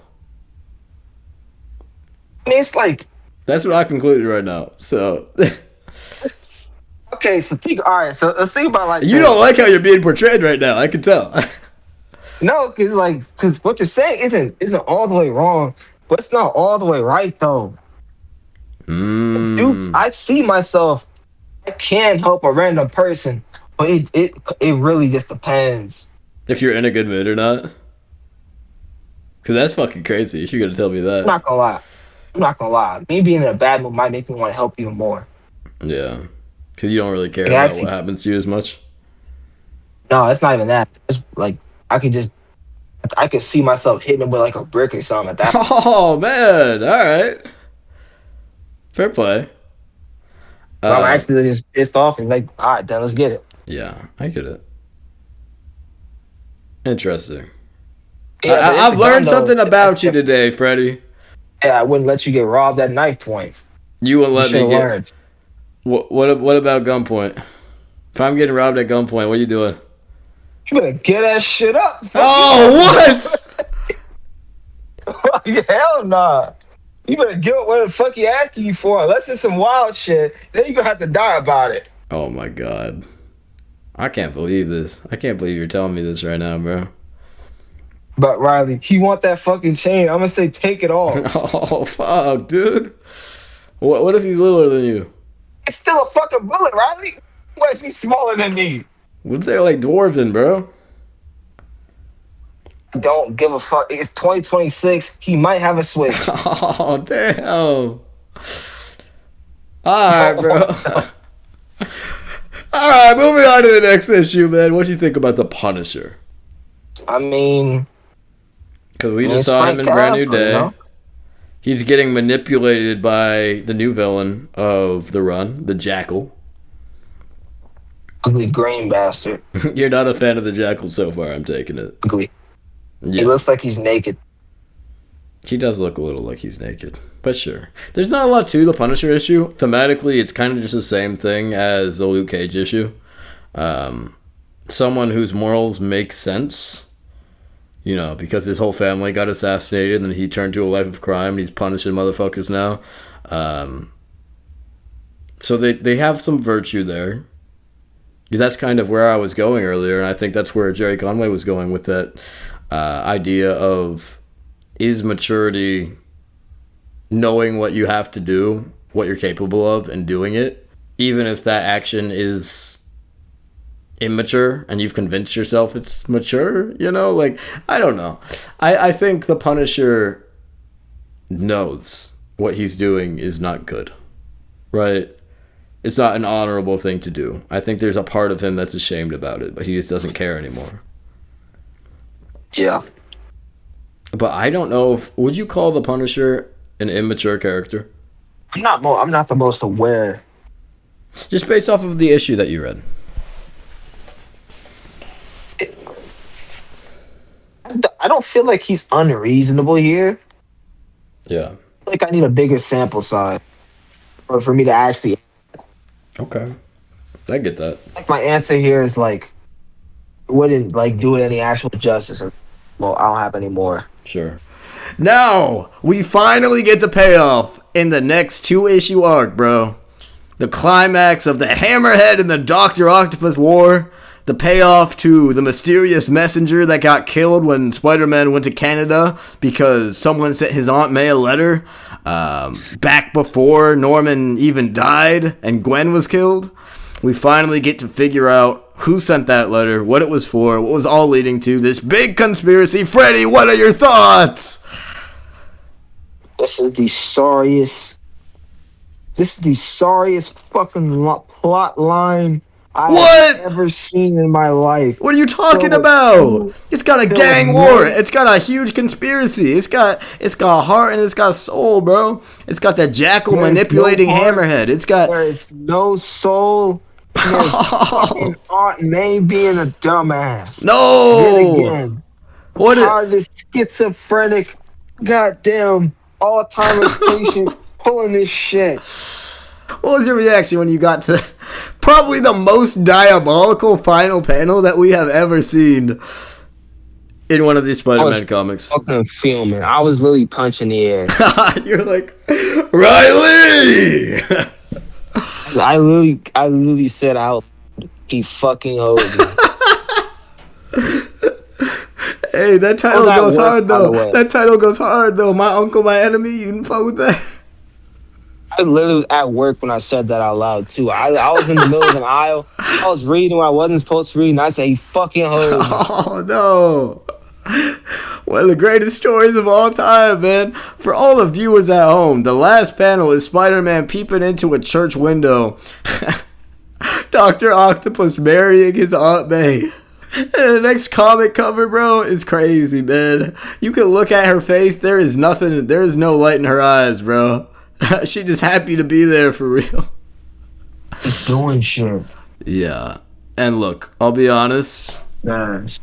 It's like That's what I concluded right now. So okay. So all right. So let's think about like you don't like how you're being portrayed right now. I can tell. no, because what you're saying isn't all the way wrong, but it's not all the way right though. Dude, I see myself. I can help a random person, but it really just depends. If you're in a good mood or not. Because that's fucking crazy if you're going to tell me that. I'm not gonna lie. Me being in a bad mood might make me want to help you more. Yeah. Because you don't really care Yeah, about what happens to you as much. No, it's not even that. It's like I could see myself hitting him with like a brick or something at that. Oh, man. All right. Fair play. But I'm actually just pissed off and like, all right, then let's get it. Yeah, I get it. Interesting. Yeah, I've learned something about you today, Freddie. Yeah, I wouldn't let you get robbed at knife point. You wouldn't let me get. Learned. What about gunpoint? If I'm getting robbed at gunpoint, what are you doing? You better get that shit up. Oh, what? Hell nah. You better get what the fuck he asking you for. Unless it's some wild shit, then you're gonna have to die about it. Oh my god. I can't believe this. I can't believe you're telling me this right now, bro. But Riley, he want that fucking chain. I'm gonna say take it off. Oh fuck, dude. What if he's littler than you? It's still a fucking bullet, Riley. What if he's smaller than me? What if they're like dwarven, bro? Don't give a fuck. It's 2026. He might have a switch. Oh damn. Alright, bro. Alright, moving on to the next issue, man. What do you think about the Punisher? I mean, because we just saw him in Brand New Day. You know? He's getting manipulated by the new villain of the run, the Jackal. Ugly green bastard. You're not a fan of the Jackal so far, I'm taking it. Ugly. Yeah. He looks like he's naked. He does look a little like he's naked, but sure. There's not a lot to the Punisher issue. Thematically, it's kind of just the same thing as the Luke Cage issue. Someone whose morals make sense, you know, because his whole family got assassinated and then he turned to a life of crime and he's punishing motherfuckers now. So they have some virtue there. That's kind of where I was going earlier, and I think that's where Gerry Conway was going with that idea of, is maturity knowing what you have to do, what you're capable of, and doing it, even if that action is immature and you've convinced yourself it's mature, you know? Like, I don't know. I think the Punisher knows what he's doing is not good, right? It's not an honorable thing to do. I think there's a part of him that's ashamed about it, but he just doesn't care anymore. Yeah. But I don't know if, would you call the Punisher an immature character? I'm not the most aware. Just based off of the issue that you read. I don't feel like he's unreasonable here. Yeah. Like I need a bigger sample size for me to actually. Okay. I get that. Like my answer here is like, wouldn't like do it any actual justice. Well, I don't have any more. Sure. Now, we finally get the payoff in the next 2-issue arc, bro. The climax of the Hammerhead and the Dr. Octopus War. The payoff to the mysterious messenger that got killed when Spider-Man went to Canada because someone sent his Aunt May a letter back before Norman even died and Gwen was killed. We finally get to figure out who sent that letter, what it was for, what was all leading to this big conspiracy. Freddie, what are your thoughts? This is the sorriest fucking plot line I've ever seen in my life. What are you talking about? It's got a gang war. It's got a huge conspiracy. It's got heart and it's got soul, bro. It's got that Jackal manipulating Hammerhead. There is no soul. There's fucking Aunt May being a dumbass. No. Then again, this schizophrenic, goddamn Alzheimer's patient pulling this shit. What was your reaction when you got to probably the most diabolical final panel that we have ever seen in one of these Spider-Man comics? Fucking filming. I was literally punching the air. You're like, Riley! I literally said out. He fucking owed me. Hey, that title goes hard though. That title goes hard though. My uncle, my enemy. You didn't fuck with that. I literally was at work when I said that out loud too. I was in the middle of an aisle. I was reading what I wasn't supposed to read, and I said, "He fucking owed me." Oh no. One of the greatest stories of all time, man. For all the viewers at home, the last panel is Spider-Man peeping into a church window. Dr. Octopus marrying his Aunt May. And the next comic cover, bro, is crazy, man. You can look at her face. There is no light in her eyes, bro. She's just happy to be there for real. Just doing shit. Yeah. And look, I'll be honest. Yes.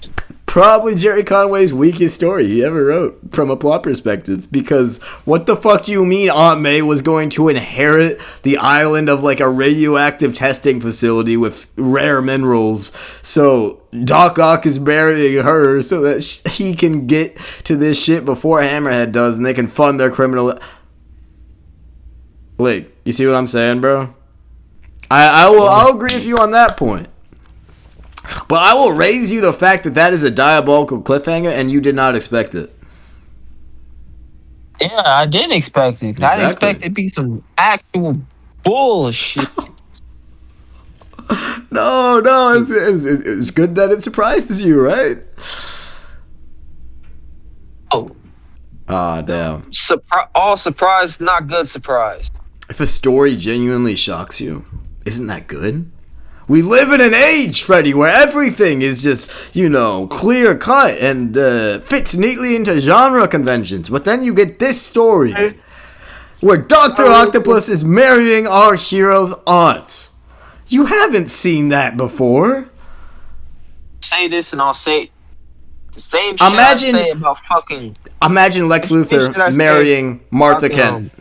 Probably Gerry Conway's weakest story he ever wrote from a plot perspective. Because what the fuck do you mean Aunt May was going to inherit the island of like a radioactive testing facility with rare minerals? So Doc Ock is marrying her so that he can get to this shit before Hammerhead does, and they can fund their criminal. Like, you see what I'm saying, bro? I'll agree with you on that point. But I will raise you the fact that that is a diabolical cliffhanger and you did not expect it. Yeah, I didn't expect it. Exactly. I didn't expect it to be some actual bullshit. No, it's good that it surprises you, right? Oh. Ah, damn. All surprise, not good surprise. If a story genuinely shocks you, isn't that good? We live in an age, Freddie, where everything is just, clear cut and fits neatly into genre conventions. But then you get this story where Dr. Octopus is marrying our hero's aunt. You haven't seen that before. Say this and I'll say the same shit I say about fucking... Imagine Lex Luthor marrying Martha Kent.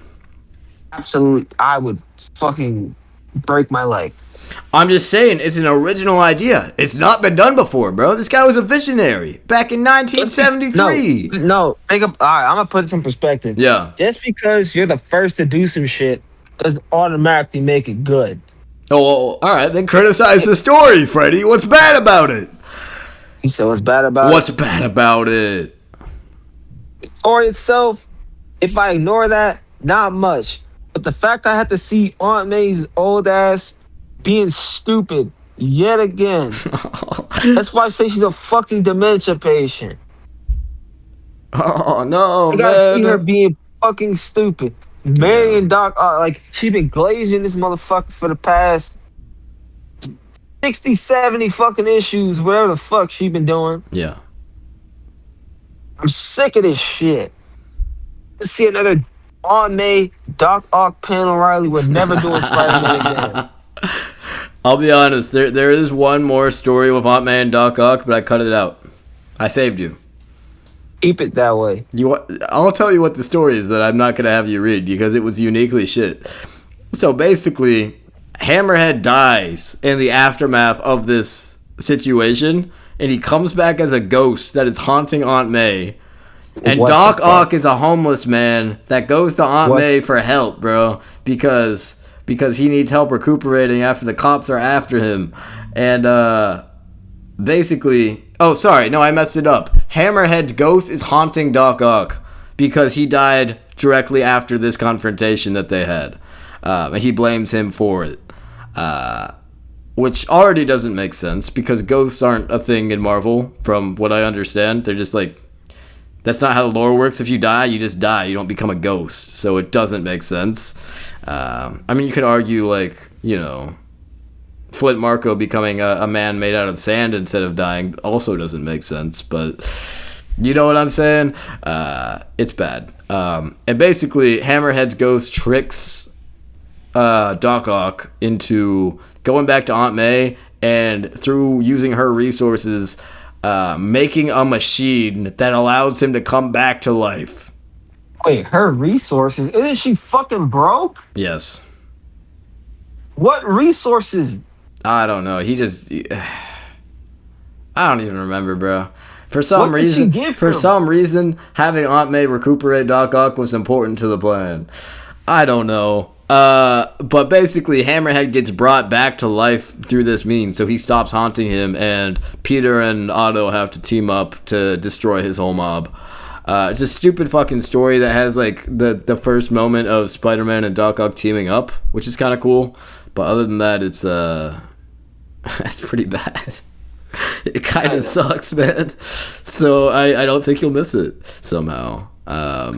Absolutely. I would fucking break my leg. I'm just saying, it's an original idea. It's not been done before, bro. This guy was a visionary back in 1973. No. Think of, all right, I'm going to put it in perspective. Yeah. Just because you're the first to do some shit doesn't automatically make it good. Oh, all right. Then criticize the story, Freddie. What's bad about it? You said what's bad about What's bad about it? The story itself, if I ignore that, not much. But the fact I had to see Aunt May's old ass being stupid yet again. That's why I say she's a fucking dementia patient. Oh, no, I gotta see her being fucking stupid. Marrying Doc, she been glazing this motherfucker for the past 60, 70 fucking issues, whatever the fuck she been doing. Yeah. I'm sick of this shit. Let's see another Aunt May, Doc Ock, Pan O'Reilly. We're never doing Spider-Man again. I'll be honest, there is one more story with Aunt May and Doc Ock, but I cut it out. I saved you. Keep it that way. I'll tell you what the story is that I'm not going to have you read because it was uniquely shit. So basically, Hammerhead dies in the aftermath of this situation, and he comes back as a ghost that is haunting Aunt May. And Doc Ock is a homeless man that goes to Aunt May for help, bro, because he needs help recuperating after the cops are after him. And basically... Oh, sorry. No, I messed it up. Hammerhead's ghost is haunting Doc Ock because he died directly after this confrontation that they had. And he blames him for it. Which already doesn't make sense because ghosts aren't a thing in Marvel, from what I understand. They're just like... That's not how the lore works. If you die, you just die. You don't become a ghost. So it doesn't make sense. I mean, you could argue, Flint Marko becoming a man made out of sand instead of dying also doesn't make sense. But you know what I'm saying? It's bad. And basically, Hammerhead's ghost tricks Doc Ock into going back to Aunt May and through using her resources... making a machine that allows him to come back to life. Wait, her resources? Isn't she fucking broke? Yes. What resources? I don't know. I don't even remember, bro. For some reason, having Aunt May recuperate Doc Ock was important to the plan. I don't know. But basically, Hammerhead gets brought back to life through this means, so he stops haunting him, and Peter and Otto have to team up to destroy his whole mob. It's a stupid fucking story that has, the first moment of Spider-Man and Doc Ock teaming up, which is kind of cool. But other than that, it's, that's pretty bad. It kind of sucks, man. So I don't think you'll miss it somehow. Here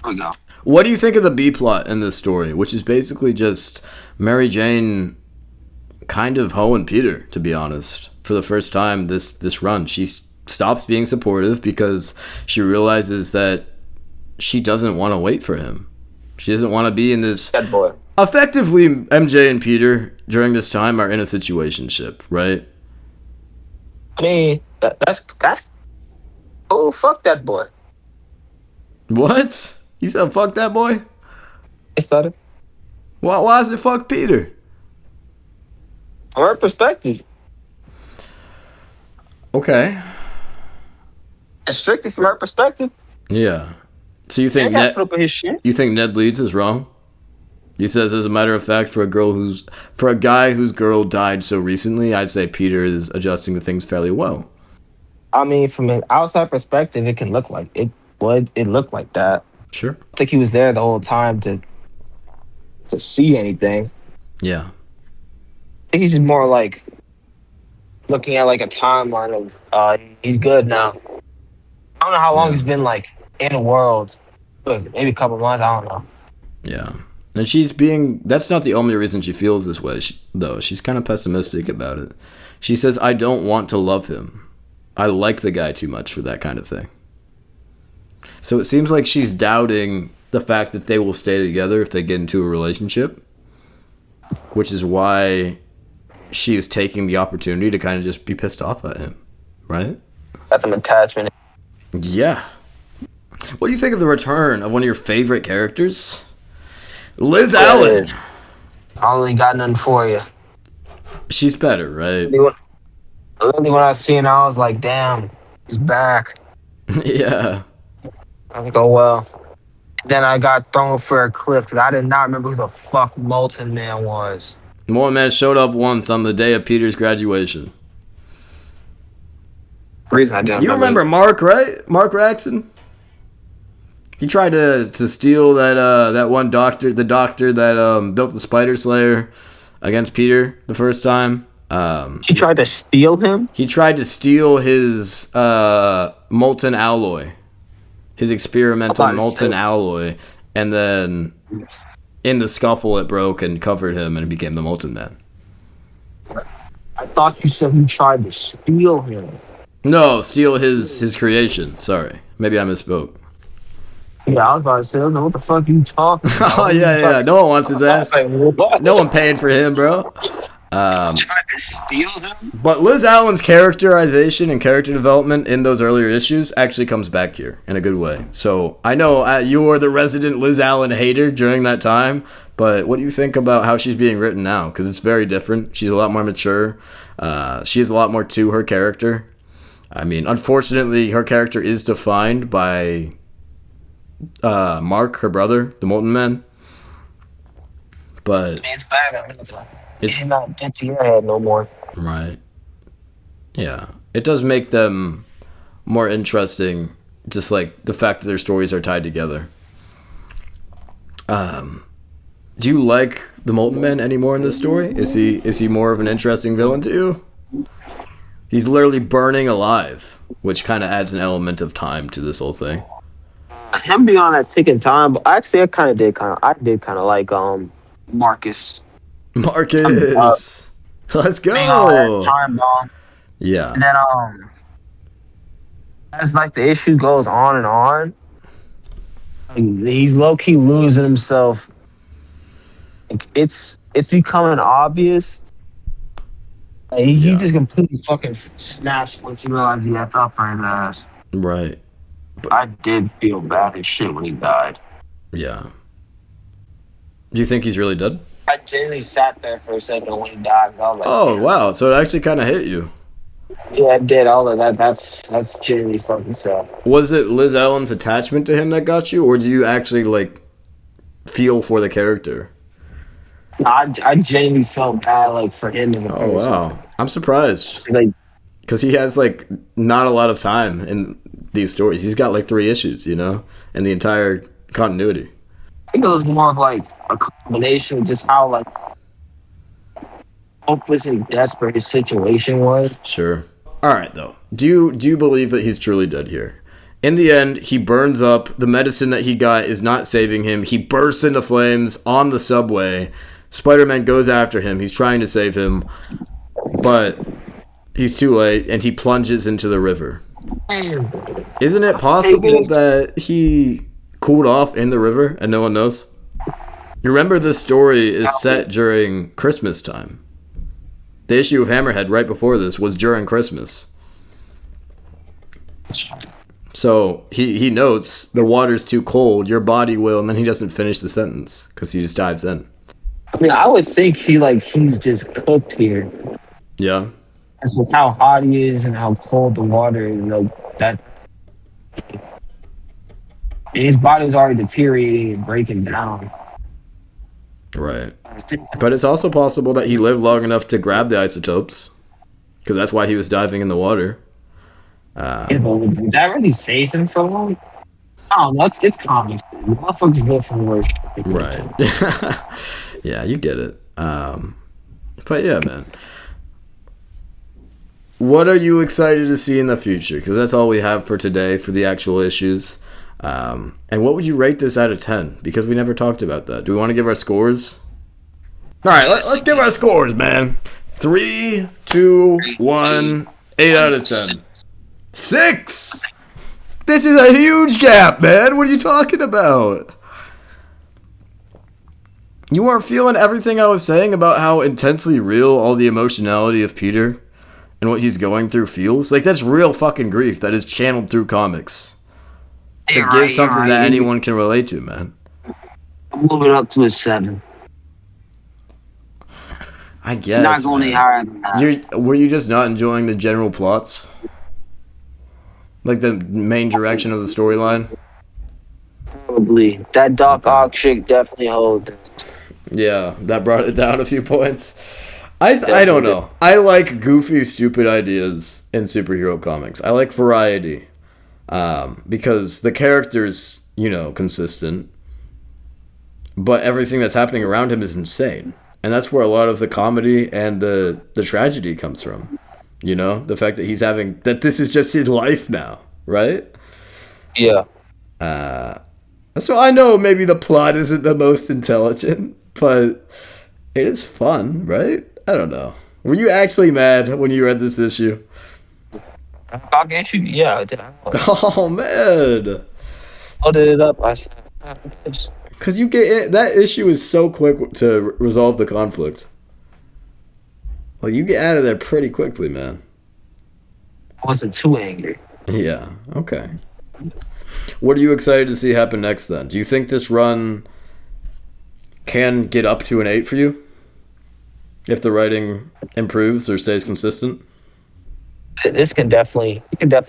we go. What do you think of the B-plot in this story, which is basically just Mary Jane kind of hoeing Peter, to be honest, for the first time this run? She stops being supportive because she realizes that she doesn't want to wait for him. She doesn't want to be in this... Bad boy. effectively, MJ and Peter during this time are in a situationship, right? I mean, that's oh fuck that boy. What? You said fuck that boy? I started Why is it fuck Peter? from her perspective. Okay. And strictly from her perspective. Yeah. So you He think got Ned? put up with his shit. You think Ned Leeds is wrong? He says, as a matter of fact, for a guy whose girl died so recently, I'd say Peter is adjusting to things fairly well. I mean, from an outside perspective, it can look like it would. It looked like that. Sure. I think he was there the whole time to see anything. Yeah. I think he's just more like looking at like a timeline of he's good now. I don't know how long he's been like in the world. Maybe a couple months. I don't know. Yeah. And that's not the only reason she feels this way, though. She's kind of pessimistic about it. She says, I don't want to love him. I like the guy too much for that kind of thing. So it seems like she's doubting the fact that they will stay together if they get into a relationship, which is why she is taking the opportunity to kind of just be pissed off at him, right? Got some attachment. Yeah. What do you think of the return of one of your favorite characters? Liz Allen. I only got nothing for you. She's better, right? Literally, when I seen her, I was like, damn, he's back. Yeah. I was like, oh, well. Then I got thrown for a cliff because I did not remember who the fuck Molten Man was. Molten Man showed up once on the day of Peter's graduation. The reason I didn't You remember Mark, right? Mark Raxon? He tried to steal that one doctor, the doctor that built the Spider Slayer against Peter the first time. She tried to steal him? He tried to steal his molten alloy. His experimental molten alloy. And then in the scuffle it broke and covered him and he became the Molten Man. I thought you said he tried to steal him. No, steal his creation. Sorry. Maybe I misspoke. Yeah, I was about to say, I don't know what the fuck you talking about. Oh, yeah. No one wants his ass. No one paying for him, bro. Tried to steal him? But Liz Allen's characterization and character development in those earlier issues actually comes back here in a good way. So I know you were the resident Liz Allen hater during that time, but what do you think about how she's being written now? Because it's very different. She's a lot more mature. She has a lot more to her character. I mean, unfortunately, her character is defined by Mark, her brother, the Molten Man. But It's better than it's not into your head no more. Right. Yeah. It does make them more interesting, just like the fact that their stories are tied together. Do you like the Molten Man anymore in this story? Is he more of an interesting villain to you? He's literally burning alive, which kind of adds an element of time to this whole thing. Him being on that ticking time, but actually I did kind of like Marcus. Marcus. Let's go. Being on that time bomb. Yeah. And then as like the issue goes on and on, he's low key losing himself. Like, it's becoming obvious. He just completely fucking snatched once he realized he had up for his ass. Right. I did feel bad as shit when he died. Yeah. Do you think he's really dead? I genuinely sat there for a second when he died. I was like, oh, wow. So it actually kind of hit you. Yeah, it did. All of that. That's genuinely fucking sad. Was it Liz Allen's attachment to him that got you, or do you actually, like, feel for the character? No, I genuinely felt bad, like, for him as a person. Oh, wow. I'm surprised. Like, because he has, like, not a lot of time in these stories. He's got, like, 3 issues, you know, in the entire continuity. I think it was more of, like, a combination of just how, like, hopeless and desperate his situation was. Sure. All right, though. Do you believe that he's truly dead here? In the end, he burns up. The medicine that he got is not saving him. He bursts into flames on the subway. Spider-Man goes after him. He's trying to save him, but he's too late, and he plunges into the river. Isn't it possible that he cooled off in the river and no one knows? You remember this story is set during Christmas time. The issue of Hammerhead right before this was during Christmas. So he notes the water's too cold, your body will, and then he doesn't finish the sentence because he just dives in. I mean, I would think he's just cooked here. Yeah. As with how hot he is and how cold the water is, like that. And his body's already deteriorating and breaking down. Right. But it's also possible that he lived long enough to grab the isotopes, because that's why he was diving in the water. Yeah, but would that really save him so long? I don't know. It's comics. Motherfuckers live for worse. Right. Yeah, you get it. But yeah, man. What are you excited to see in the future? Because that's all we have for today for the actual issues. And what would you rate this out of 10? Because we never talked about that. Do we want to give our scores? All right, let's give our scores, man. 3, 2, 1, 8 out of 10. 6! This is a huge gap, man. What are you talking about? You aren't feeling everything I was saying about how intensely real all the emotionality of Peter and what he's going through feels? Like, that's real fucking grief that is channeled through comics. To give something that anyone can relate to, man. I'm moving up to a 7. I guess. Not going any higher than that. Were you just not enjoying the general plots? Like the main direction of the storyline? Probably. That Doc Ock chick definitely holds it. Yeah, that brought it down a few points. I don't know. I like goofy, stupid ideas in superhero comics. I like variety. Because the character's, consistent. But everything that's happening around him is insane. And that's where a lot of the comedy and the tragedy comes from. The fact that this is just his life now, right? Yeah. So I know maybe the plot isn't the most intelligent, but it is fun, right? I don't know. Were you actually mad when you read this issue? I'll get you. Yeah, I did. Oh, man. Loaded it up. I said, because you get it, that issue is so quick to resolve the conflict. Like, you get out of there pretty quickly, man. I wasn't too angry. Yeah, okay. What are you excited to see happen next, then? Do you think this run can get up to an 8 for you? If the writing improves or stays consistent? It can definitely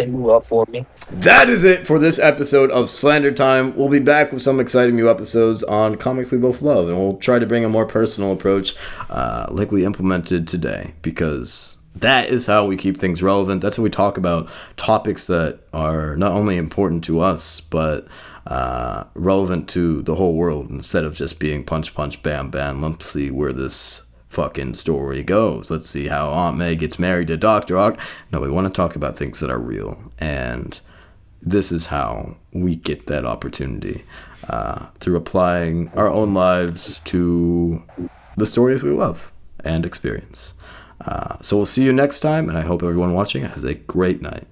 move up for me. That is it for this episode of Slandertime. We'll be back with some exciting new episodes on comics we both love, and we'll try to bring a more personal approach like we implemented today, because that is how we keep things relevant. That's how we talk about topics that are not only important to us, but relevant to the whole world, instead of just being punch, punch, bam, bam. Let's see where this fucking story goes. Let's see how Aunt May gets married to Dr. Ock. No, we want to talk about things that are real, and this is how we get that opportunity, through applying our own lives to the stories we love and experience. So we'll see you next time, and I hope everyone watching has a great night.